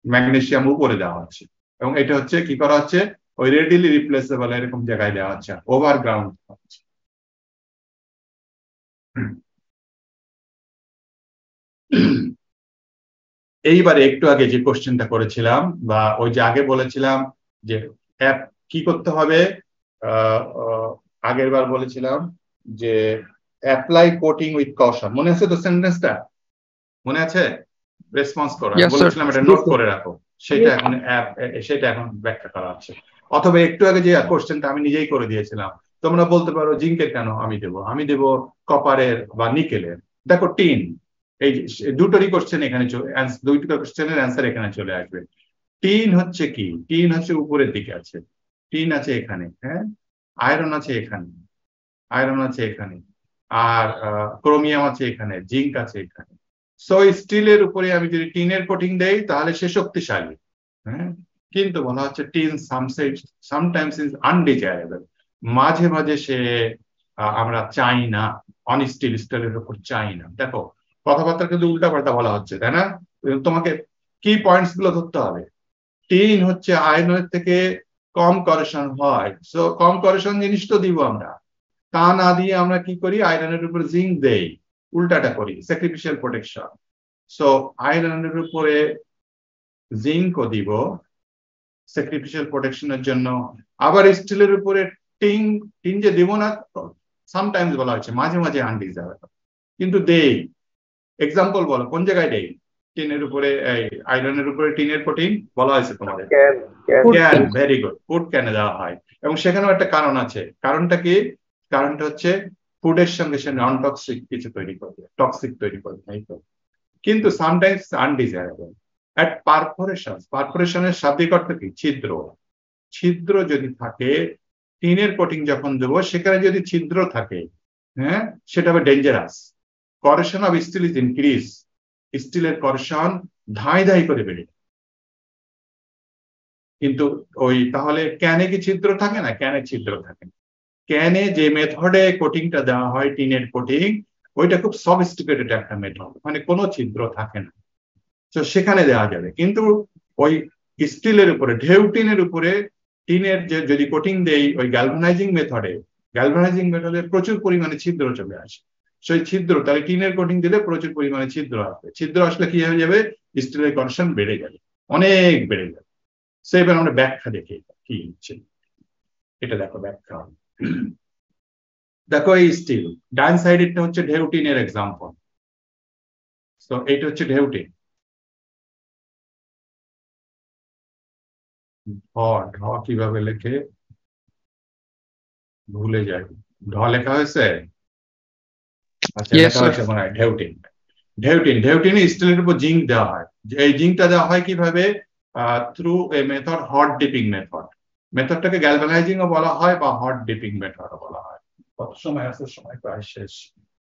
ম্যাগনেসিয়াম উপরে দেওয়া হচ্ছে, এবং এটা হচ্ছে কি করা হচ্ছে, ওই রেডিলি রিপ্লেসেবল এরকম জায়গায় দেওয়া হচ্ছে, ওভারগ্রাউন্ড হচ্ছে। এইবারে একটু আগে যে কোশ্চেনটা করেছিলাম, বা ওই যে আগে বলেছিলাম যে কি করতে হবে, আগের বার বলেছিলাম যে অ্যাপ্লাই কোটিং উইথ কশন, মনে আছে তো সেন্টেন্সটা? মনে আছে? রেসপন্স করো, বলেছিলাম এটা নোট করে রাখো, সেটা এখন ব্যাখ্যা করা হচ্ছে। অথবা একটু আগে যে কোশ্চেনটা আমি নিজেই করে দিয়েছিলাম, তোমরা বলতে পারো জিঙ্কের কেন আমি দেব কপারের বা নিকেলের। দেখো টিন, এই দুটোরই কোশ্চেন এখানে, দুইটা কোশ্চেনের অ্যান্সার এখানে চলে আসবে। টিন হচ্ছে কি? টিন হচ্ছে উপরের দিকে আছে, টিন আছে এখানে, হ্যাঁ, আয়রন আছে এখানে, আর ক্রোমিয়াম আছে এখানে, জিঙ্ক আছে এখানে। সো স্টিলের উপরে আমি যদি টিনের কোটিং দেই তাহলে সে শক্তিশালী, হ্যাঁ, কিন্তু বলা হচ্ছে টিন সামটাইমস ইজ আনডিজায়ারেবল, মাঝে মাঝে সে আমরা চাই না, অন স্টিলের উপর চাই না। দেখো কথাবার্তা কিন্তু উল্টাপাল্টা বলা হচ্ছে, তাই না? তোমাকে কি পয়েন্টস গুলো ধরতে হবে। টিন হচ্ছে আয়রনের থেকে কম করেশন হয়, সো কম করেশন জিনিস তো দিব আমরা, তা না দিয়ে আমরা কি করি, আয়রনের উপর জিঙ্ক দেই, উল্টাটা করি, স্যাক্রিফিশিয়াল প্রোটেকশন। সো আয়রনের উপরে জিঙ্কও দিব স্যাক্রিফিশিয়াল প্রোটেকশনের জন্য, আবার স্টিলের উপরে টিন যে দিব না, সামটাইমস বলা হয়েছে, মাঝে মাঝে আনডিজায়ারেবল, কিন্তু দেই। এক্সাম্পল বলো, কোন জায়গায় দেই? টিনের উপরে, আয়রনের উপরে টিনের কোটিং বলা হয়েছে তোমাদের। Can can, very good, food ক্যানে দেওয়া হয়। এবং সেখানেও একটা কারণ আছে। কারণটা কি? কারণটা হচ্ছে ফুডের সঙ্গে সে নন টক্সিক কিছু তৈরি করবে, টক্সিক তৈরি করবে, তাই তো। কিন্তু সামটাইমস আনডিজায়ারেবল। অ্যাট পারফোরেশন, পারফোরেশনের শাব্দিক অর্থ কি? ছিদ্র। ছিদ্র যদি থাকে, টিনের কোটিং যখন দেবো সেখানে যদি ছিদ্র থাকে, হ্যাঁ, সেটা হবে dangerous. Corrosion of steel is increase, স্টিলের করেশন ধাই ধাই করে বেড়ে। কিন্তু ওই তাহলে ক্যানে কি ছিদ্র থাকে না? ক্যানে ছিদ্র থাকে না। ক্যানে যে মেথডে কোটিংটা দেওয়া হয়, টিনের কোটিং, ওইটা খুব সফিস্টিকেটেড একটা মেথড, মানে কোনো ছিদ্র থাকে না, তো সেখানে দেওয়া যাবে। কিন্তু ওই স্টিলের উপরে, ঢেউ টিনের উপরে টিনের যে যদি কোটিং দেই ওই গ্যালভানাইজিং মেথডে প্রচুর পরিমাণে ছিদ্র চলে আসে। সেই ছিদ্র, তাহলে টিনের কোটিং দিলে প্রচুর পরিমাণে ছিদ্র আসবে। ছিদ্র আসলে কি হয়ে যাবে? স্টিলের কন্ডিশন বেড়ে যাবে, অনেক বেড়ে যাবে। সে এবার আমরা ব্যাখ্যা দেখি কি হচ্ছে। এটা দেখো ব্যাখ্যা। দেখো এই স্টিল, ডান সাইডেরটা হচ্ছে ঢেউটিনের এক্সাম্পল। তো এইটা হচ্ছে ঢেউটিন। ঢ কিভাবে লেখে ভুলে যাই। ঢ লেখা হয়েছে? আচ্ছা, Yes, লেখা sir. হয়েছে মনে হয় ঢেউটিন। ঢেউটিনে স্টিলের উপর জিঙ্ক দেওয়া হয়। এই জিঙ্কটা দেওয়া হয় কিভাবে? Through a method, hot dipping method. মেথডটাকে গ্যালভানাইজিংও বলা হয় বা হট ডিপিং মেথডও বলা হয়। কত সময় আছে? সময় প্রায় শেষ।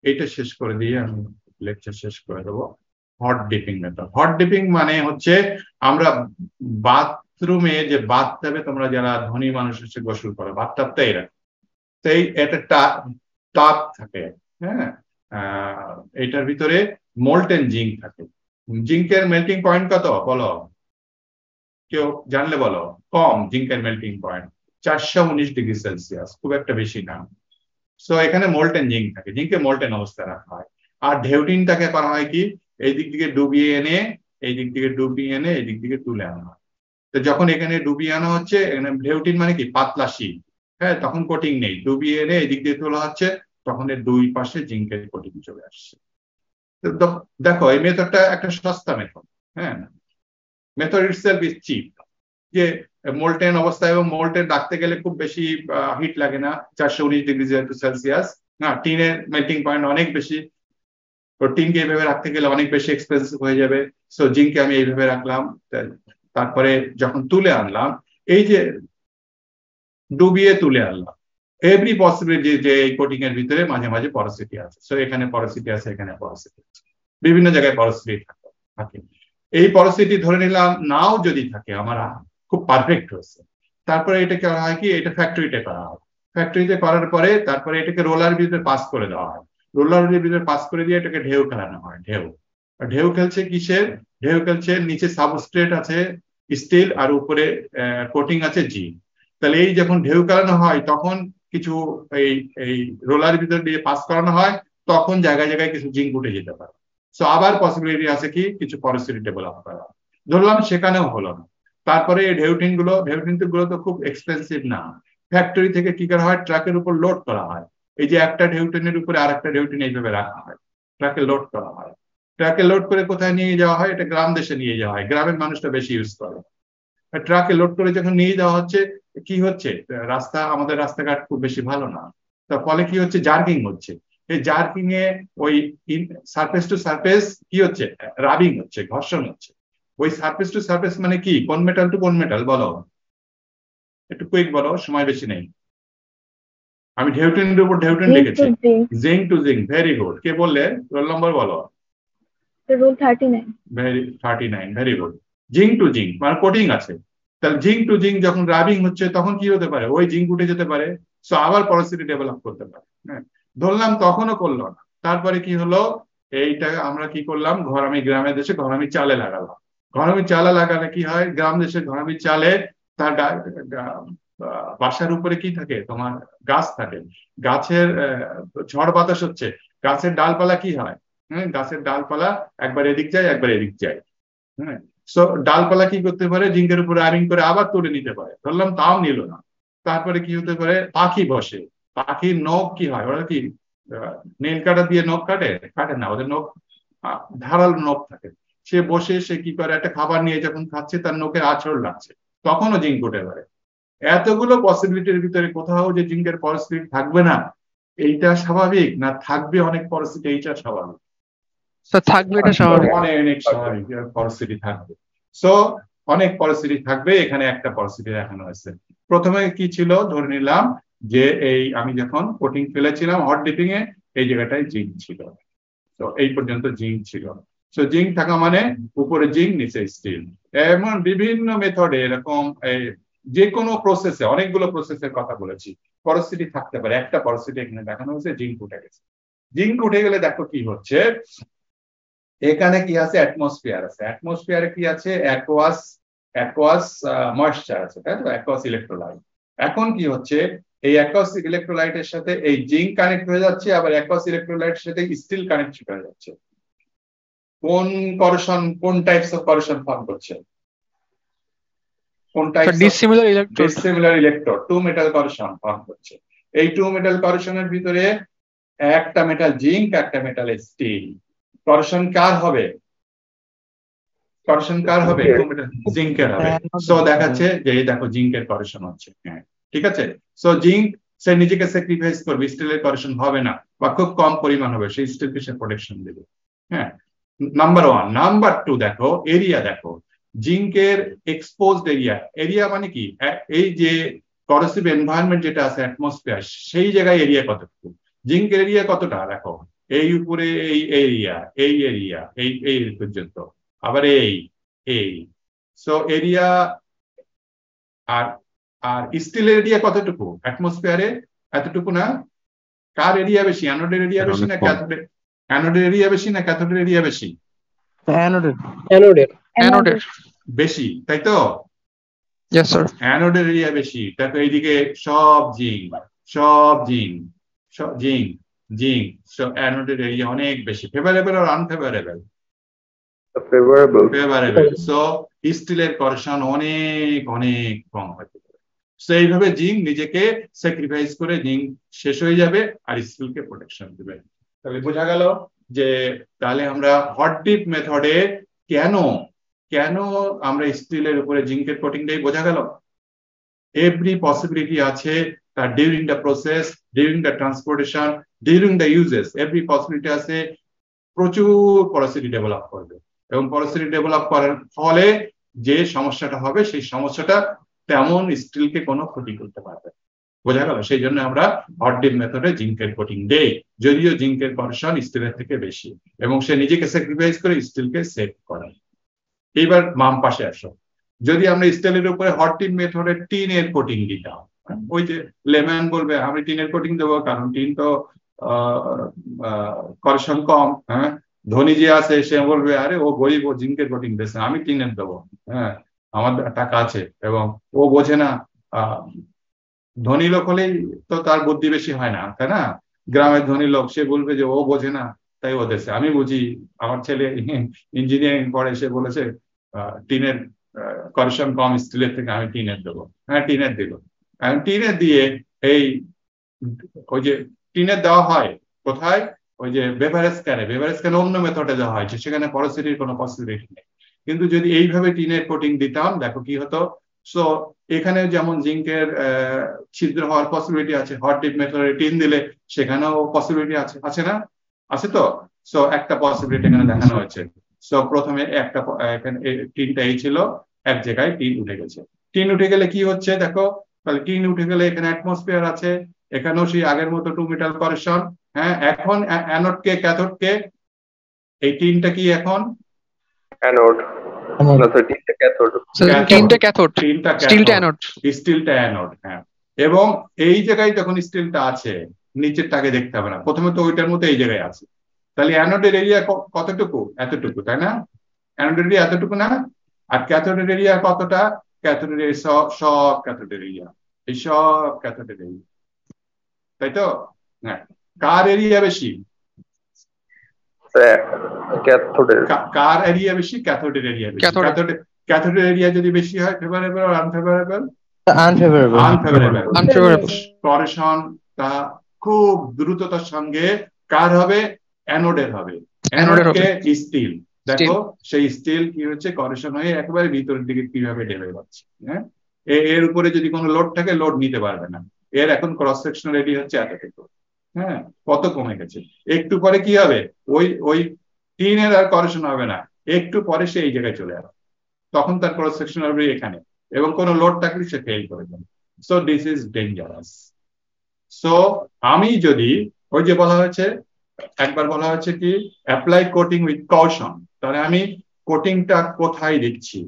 এইটা শেষ করে দিয়ে আমি লেকচার শেষ করে দেবো। Hot dipping method. Hot dipping মানে হচ্ছে আমরা বাথরুমে যে বাথটাবে, তোমরা যারা ধনী মানুষ এসে গোসল করো, বাথটাবটা এরকম, সেই একটা তাপ থাকে, হ্যাঁ, এটার ভিতরে মোল্টেন জিঙ্ক থাকে। জিঙ্কের মেল্টিং পয়েন্ট কত বলো? কেউ জানলে বলো। কম, জিঙ্কের মেল্টিং পয়েন্ট 419°C, খুব একটা বেশি না। সো এখানে মোল্টেন জিঙ্ক থাকে, জিঙ্কে মোল্টেন অবস্থায় রাখা হয়। আর ঢেউটিনটাকে করা হয় কি? এই দিক থেকে ডুবিয়ে এনে, এই দিক থেকে ডুবিয়ে এনে এই দিক থেকে তুলে আনা হয়। তো যখন এখানে ডুবিয়ে আনা হচ্ছে, এখানে ঢেউটিন মানে কি? পাতলা শীট, হ্যাঁ, তখন কোটিং নেই, ডুবিয়ে এনে এই দিক দিয়ে তোলা হচ্ছে, তখন এর দুই পাশে জিঙ্কের কোটিং চলে আসছে। তো দেখো এই মেথডটা একটা সস্তা মেথড, হ্যাঁ, মেথড ইটসেলফ ইজ চিপ। যে মোল্টেন অবস্থায়, এবং মোল্টেন রাখতে গেলে খুব বেশি হিট লাগে না, 419°C। না, টিনের মেল্টিং পয়েন্ট অনেক বেশি, তো টিনকে এইভাবে রাখতে গেলে অনেক বেশি এক্সপেন্সিভ হয়ে যাবে। সো জিঙ্ককে আমি এইভাবে রাখলাম, তারপরে যখন তুলে আনলাম, এই যে ডুবিয়ে তুলে আনলাম, এভরি পসিবিলিটি যে এই কোটিং এর ভিতরে মাঝে মাঝে পরোসিটি আছে। সো এখানে পরোসিটি আছে, এখানে পরোসিটি আছে, বিভিন্ন জায়গায় পরোসিটি থাকে। এই পরোসিটি ধরে নিলাম নাও যদি থাকে, আমার খুব পারফেক্ট হয়েছে। তারপরে এটাকে করা হয় কি? এটা ফ্যাক্টরিতে করা হয়। ফ্যাক্টরিতে করার পরে তারপরে এটাকে রোলার ভিতরে পাস করে দেওয়া হয়। রোলার ভিতরে পাস করে দিয়ে এটাকে ঢেউ খেলানো হয়। ঢেউ খেলছে কিসের? ঢেউ খেলছে নিচে সাবস্ট্রেট আছে স্টিল, আর উপরে কোটিং আছে জিঙ্ক। তাহলে এই যখন ঢেউ খেলানো হয়, তখন কিছু এই এই রোলার ভিতর দিয়ে পাস করানো হয়, তখন জায়গায় জায়গায় কিছু জিঙ্ক উঠে যেতে পারে। সো আবার পসিবিলিটি আছে কি কিছু পরোসিটি ডেভেলপ করা। ধরলাম সেখানেও হলো না। তারপরে এই ঢেউটিন গুলো তো খুব এক্সপেন্সিভ না। ফ্যাক্টরি থেকে কি করা হয়? ট্রাকের উপর লোড করা হয়। এই যে একটা ঢেউটিনের উপরে আরেকটা ঢেউটিন এইভাবে রাখা হয়, ট্রাকে লোড করা হয়। ট্রাকে লোড করে কোথায় নিয়ে যাওয়া হয়? এটা গ্রাম দেশে নিয়ে যাওয়া হয়, গ্রামের মানুষটা বেশি ইউজ করে। ট্রাকে লোড করে যখন নিয়ে যাওয়া হচ্ছে, কি হচ্ছে? আমাদের রাস্তাঘাট খুব বেশি ভালো না, তার ফলে কি হচ্ছে? জার্কিং হচ্ছে। এই জার্কিং এ ওই সারফেস টু সারফেস কি হচ্ছে? রাবিং হচ্ছে, ঘর্ষণ হচ্ছে। ওই সারফেস টু সারফেস মানে কি? কোন মেটাল টু কোন মেটাল বলো, একটু কুইক বলো, সময় বেশি নেই। আমি ঢেউটিনের উপর ঢেউটিন লিখেছি। Zinc to zinc, very good. কে বললে? রোল নম্বর বলো। Roll 39। 39, very good. Zinc to zinc মানে কোটিং আছে। তাহলে জিঙ্ক টু জিঙ্ক যখন রাবিং হচ্ছে, তখন কি হতে পারে? ওই জিঙ্ক উঠে যেতে পারে, সো আবার পরোসিটি ডেভেলপ করতে পারে। হ্যাঁ, ধরলাম তখনও করলো না। তারপরে কি হলো? এইটা আমরা কি করলাম? আমি গ্রামের দেশে ঘরামি চালে লাগালাম। ঘরামি চালে লাগালে কি হয়? গ্রাম দেশে ঘরামি চালে তার বাসার উপরে কি থাকে? তোমার গাছ থাকে। গাছের ঝড় বাতাস হচ্ছে, গাছের ডালপালা কি হয়? হ্যাঁ, গাছের ডালপালা একবার এদিক যায়, একবার এদিক যায়। হ্যাঁ, সো ডালপালা কি করতে পারে? জিঙ্কের উপরে আয়রন করে আবার তুলে নিতে পারে। ধরলাম তাও নিল না। তারপরে কি হতে পারে? পাখি বসে, পাখির নখ কি হয়, ওরা কি নেল কাটা দিয়ে নখ কাটে না, ওদের নখ ধারালো নখ থাকে। সে বসে সে কি করে, একটা খাবার নিয়ে যখন খাচ্ছে তার নখের আঁচড় লাগছে, তখনও জিঙ্ক উঠে পারে। এতগুলো পসিবিলিটির ভিতরে কোথাও যে জিঙ্কের পরিস্থিতি থাকবে না এইটা স্বাভাবিক, না থাকবে অনেক পরিস্থিতি এইটা স্বাভাবিক? স্যার থাকবে, এটা স্বাভাবিক। অনেক স্বাভাবিক পরিস্থিতি থাকবে। সো অনেক পরিস্থিতি থাকবে, এখানে একটা পরিস্থিতি দেখানো হয়েছে। প্রথমে কি ছিল, ধরে নিলাম যে এই আমি যখন কোটিং ফেলেছিলাম হট ডিপিং এ, এই জায়গাটায় জিঙ্ক ছিল, তো এই পর্যন্ত জিঙ্ক ছিল। সো জিঙ্ক থাকা মানে উপরে জিঙ্ক নিচে স্টিল। এমন বিভিন্ন মেথডে এরকম যে কোনো প্রসেসে, অনেকগুলো প্রসেসের কথা বলেছি, পরিস্থিতি থাকতে পারে। একটা পরিস্থিতি এখানে দেখানো হয়েছে, জিঙ্ক উঠে গেছে। জিঙ্ক উঠে গেলে দেখো কি হচ্ছে, এখানে কি আছে, অ্যাটমসফিয়ার আছে। অ্যাটমসফিয়ারে কি আছে, অ্যাকোয়াস ময়েশ্চার আছে, তাই তো, অ্যাকোয়াস ইলেকট্রোলাইট। এখন কি হচ্ছে, এই অ্যাকোয়াস ইলেকট্রোলাইটের সাথে এই জিঙ্ক কানেক্ট হয়ে যাচ্ছে, আবার অ্যাকোয়াস ইলেকট্রোলাইটের সাথে স্টিল কানেক্ট হয়ে যাচ্ছে। কোন টাইপস অফ করেশন ফর্ম করছে, কোন types dissimilar electrode, dissimilar electrode, two metal corrosion form করছে। এই টু মেটাল করেশনের ভিতরে একটা মেটাল জিঙ্ক, একটা মেটাল স্টিল। করেশন কার হবে, জিঙ্কের হবে। সো দেখাচ্ছে যে এই দেখো জিঙ্কের করেশন হচ্ছে, হ্যাঁ ঠিক আছে। সো জিঙ্ক সে নিজেকে স্যাক্রিফাইস করবে, স্টিলের করেশন হবে না বা খুব কম পরিমাণ হবে, সেই স্টিলকে সে প্রোটেকশন দেবে। হ্যাঁ, নাম্বার 1। নাম্বার 2 দেখো এরিয়া, দেখো জিঙ্কের এক্সপোজড এরিয়া মানে কি, এই যে করসিভ এনভায়রনমেন্ট যেটা আছে অ্যাটমসফিয়ার, সেই জায়গায় এরিয়া কতটুকু, জিঙ্কের এরিয়া কতটা, দেখো এই উপরে এই এরিয়া, এই পর্যন্ত, আবার এই সো এরিয়া। আর স্টিলের এরিয়া কতটুকু অ্যাটমসফিয়ারে, এতটুকু না। কার এরিয়া বেশি, অ্যানোডের এরিয়া বেশি না ক্যাথোডের, অ্যানোডের এরিয়া বেশি না ক্যাথোডের এরিয়া বেশি? অ্যানোডের বেশি, তাই তো? Yes sir. অ্যানোডের এরিয়া বেশি, দেখো এইদিকে সব জিঙ্ক, সো অ্যানোডের এরিয়া অনেক বেশি। ফেভারেবল আর আনফেভারেবল? ফেভারেবল। সো স্টিলের করেশন অনেক অনেক কম হতে পারে। সো এইভাবে জিঙ্ক নিজেকে স্যাক্রিফাইস করে জিঙ্ক শেষ হয়ে যাবে আর স্টিলকে প্রোটেকশন দেবে। তাহলে বোঝা গেল যে তাহলে আমরা হট ডিপ মেথডে কেন আমরা স্টিলের উপরে জিঙ্কের কোটিং দেই, বোঝা গেল। এভরি পসিবিলিটি আছে তার, during the process, during the transportation, during the uses, every possibility আছে প্রচুর পরিস্থিতি ডেভেলপ করবে। এবং পরিস্থিতি ডেভেলপ করার ফলে যে সমস্যাটা হবে, সেই সমস্যাটা তেমন স্টিলকে কোনো ক্ষতি করতে পারবে। বোঝা গেল? সেই জন্য আমরা হট ডিপ মেথডে জিঙ্কের কোটিং দেই, যদিও জিঙ্কের করেশন স্টিলের থেকে বেশি, এবং সে নিজেকে স্যাক্রিফাইস করে স্টিলকে সেভ করে। এইবার বাম পাশে আসো, যদি আমরা স্টিলের উপরে হট ডিপ মেথডে টিনের কোটিং দিতাম, ওই যে লেম্যান বলবে আমি টিনের কোটিং দেবো, কারণ টিন তো করেশন কম। হ্যাঁ, ধনী যে আছে সে বলবে আরে ও গরিব, ও জিঙ্কের কোটিং দিচ্ছে, আমি টিনের দেবো, হ্যাঁ আমার টাকা আছে, এবং ও বোঝে না। ধনী লোক হলেই তো তার বুদ্ধি বেশি হয় না, তাই না? গ্রামের ধনী লোক, সে বলবে যে ও বোঝে না তাই ও দেশে, আমি বুঝি, আমার ছেলে ইঞ্জিনিয়ারিং পড়ে, সে বলেছে টিনের করেশন কম স্টিলের থেকে, আমি টিনের দেবো। হ্যাঁ টিনের দিল, টিনের দিয়ে এই ওই যে টিনের দেওয়া হয় কোথায়, ওই যে বেভারেজ ক্যানে অন্য মেথডে দেওয়া হয়, সেখানে পরিস্থিতির কোনো পসিবিলিটি নেই। কিন্তু যদি এইভাবে টিনের কোটিং দিতাম, দেখো কি হতো। সো এখানে যেমন জিঙ্কের ছিদ্র হওয়ার পসিবিলিটি আছে, হট ডিপ মেথডে টিন দিলে সেখানেও পসিবিলিটি আছে না? আছে তো। সো একটা পসিবিলিটি এখানে দেখানো হয়েছে। সো প্রথমে একটা এখানে টিনটা এই ছিল, এক জায়গায় টিন উঠে গেছে। টিন উঠে গেলে কি হচ্ছে দেখো, তাহলে টিন উঠে গেলে এখানে অ্যাটমসফিয়ার আছে, এখানেও সেই আগের মতো টু মেটাল করেশন। হ্যাঁ, এখন অ্যানোড কে ক্যাথোড কে, এই টিনটা কি এখন অ্যানোড, টিনটা ক্যাথোড, স্টিলটা অ্যানোড। হ্যাঁ, এবং এই জায়গায় যখন স্টিলটা আছে, নিচেরটাকে দেখতে হবে না, প্রথমে তো ওইটার মতো এই জায়গায় আছে। তাহলে অ্যানোডের এরিয়া কতটুকু, এতটুকু, তাই না? অ্যানোডের এরিয়া এতটুকু না? আর ক্যাথোডের এরিয়া কতটা? ক্যাথোডের সব ক্যাথোডের এরিয়া, এই সব ক্যাথোডের এরিয়া, তাই তো? হ্যাঁ, কার এরিয়া বেশি? কার এরিয়া বেশি? ক্যাথোডের এরিয়া বেশি। ক্যাথোডের এরিয়া যদি বেশি হয়, ফেভারেবল আর আনফেভারেবল? আনফেভারেবল। করেশন তা খুব দ্রুততার সঙ্গে কার হবে? অ্যানোডের হবে। অ্যানোডের হবে। অ্যানোডকে স্টিল, দেখো সেই স্টিল কি হচ্ছে করেশন হয়ে একেবারে ভিতরের দিকে কিভাবে ঢেলে যাচ্ছে। হ্যাঁ, এর উপরে যদি কোনো লোড থাকে লোড নিতে পারবে না। এর এখন ক্রস সেকশনাল এরিয়া হচ্ছে এতটুকু। হ্যাঁ, কত কমে গেছে। একটু পরে কি হবে? ওই ওই টিনের আর করেশন হবে না, একটু পরে সে এই জায়গায় চলে আসবে, তখন তার ক্রস সেকশনাল এরিয়া এখানে, এবং কোনো লোড থাকলে সে ফেল করে যাবে। So this is dangerous. So আমি যদি ওই যে বলা হয়েছে, একবার বলা হয়েছে কি অ্যাপ্লাই কোটিং উইথ কশন, তাহলে আমি কোটিংটা কোথায় দিচ্ছি,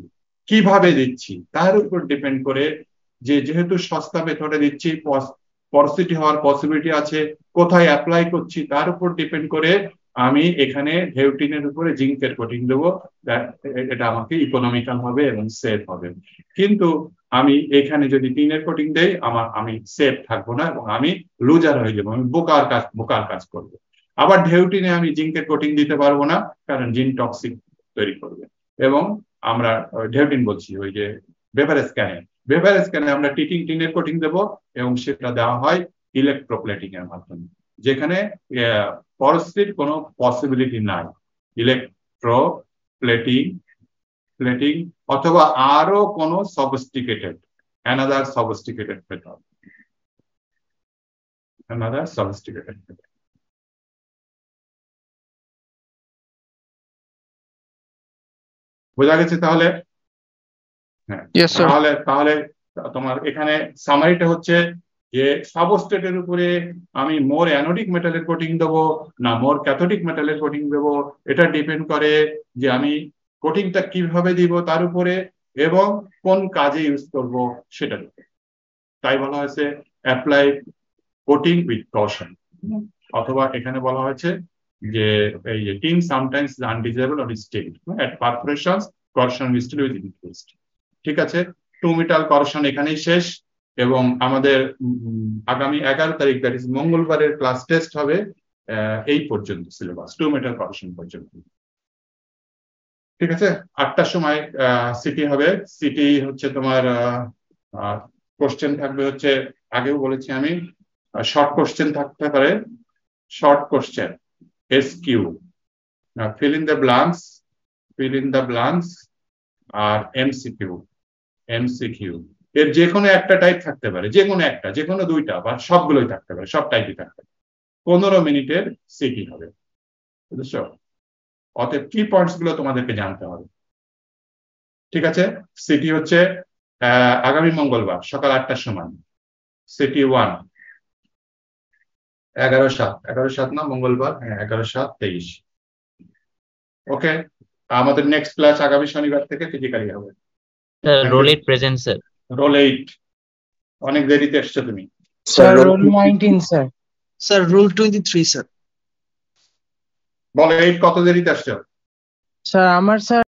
কিভাবে দিচ্ছি তার উপর ডিপেন্ড করে, যে যেহেতু সস্তা মেথডে দিচ্ছি, পরসিটি হওয়ার পসিবিলিটি আছে, কোথায় অ্যাপ্লাই করছি তার উপর ডিপেন্ড করে আমি এখানে হেউটিনের উপরে জিঙ্কের কোটিং দেবো। এটা আমাকে ইকোনমিক্যাল হবে এবং সেফ হবে। কিন্তু আমি এখানে যদি টিনের কোটিং দেই, আমি সেফ থাকবো না এবং আমি লুজার হয়ে যাবো, আমি বোকার কাজ করবো। আবার ঢেউটিনে আমি জিঙ্কের কোটিং দিতে পারবো না, কারণ জিঙ্ক টক্সিক তৈরি করবে। এবং আমরা ঢেউটিন বলছি ওই যে বেভারেজ ক্যানে আমরা টিনের কোটিং দেবো, এবং সেটা দেওয়া হয় ইলেকট্রোপ্লেটিং এর মাধ্যমে, যেখানে পরস্টির কোনো পসিবিলিটি নাই। প্লেটিং অথবা আরো কোনো সফিস্টিকেটেড মেথড। বোঝা গেছে তাহলে? হ্যাঁ, তাহলে তোমার এখানে সামারিটা হচ্ছে যে সাবস্ট্রেটের উপরে আমি মোর অ্যানোডিক মেটালের কোটিং দেবো না মোর ক্যাথোডিক মেটালের কোটিং দেবো, এটা ডিপেন্ড করে যে আমি কোটিংটা কিভাবে দিব তার উপরে, এবং কোন কাজে ইউজ করব সেটার উপরে। তাই বলা হয়েছে অ্যাপ্লাই কোটিং উইথ কশন, অথবা এখানে বলা হয়েছে যে এই যে tin sometimes is undesirable or state at perforations, corrosion steel with increased. ঠিক আছে, 2 মিটার করেশন এখানেই শেষ, এবং আমাদের আগামী 11 তারিখ, দ্যাট ইজ মঙ্গলবারের ক্লাস টেস্ট হবে এই পর্যন্ত সিলেবাস, 2 মিটার করেশন পর্যন্ত। ঠিক আছে, 8টার সময় সিটি হবে। সিটি হচ্ছে তোমার কোশ্চেন থাকবে হচ্ছে, আগেও বলেছি আমি, শর্ট কোশ্চেন থাকতে পারে, short question SQ, fill in the blanks, আর এমসিকিউ। এর যে কোনো একটা টাইপ থাকতে পারে, যে কোনো 2টা বা সবগুলোই থাকতে পারে, সব টাইপই থাকতে পারে। 15 মিনিটের সিটি হবে, বুঝছো? অতএব কি পয়েন্টস গুলো তোমাদেরকে জানতে হবে। ঠিক আছে, সিটি হচ্ছে আগামী মঙ্গলবার সকাল 8টার সময়, সিটি 1 11/7 না মঙ্গলবার, 11/7/23। ওকে, আমাদের নেক্সট ক্লাস আগামী শনিবার থেকে ফিজিক্যালি হবে। Role 8 present sir. রোল 8, অনেক দেরিতে এসছো তুমি। Sir roll 19 sir. Sir rule 23 sir. বলো 8 কত দেরিতে আসছো? স্যার আমার স্যার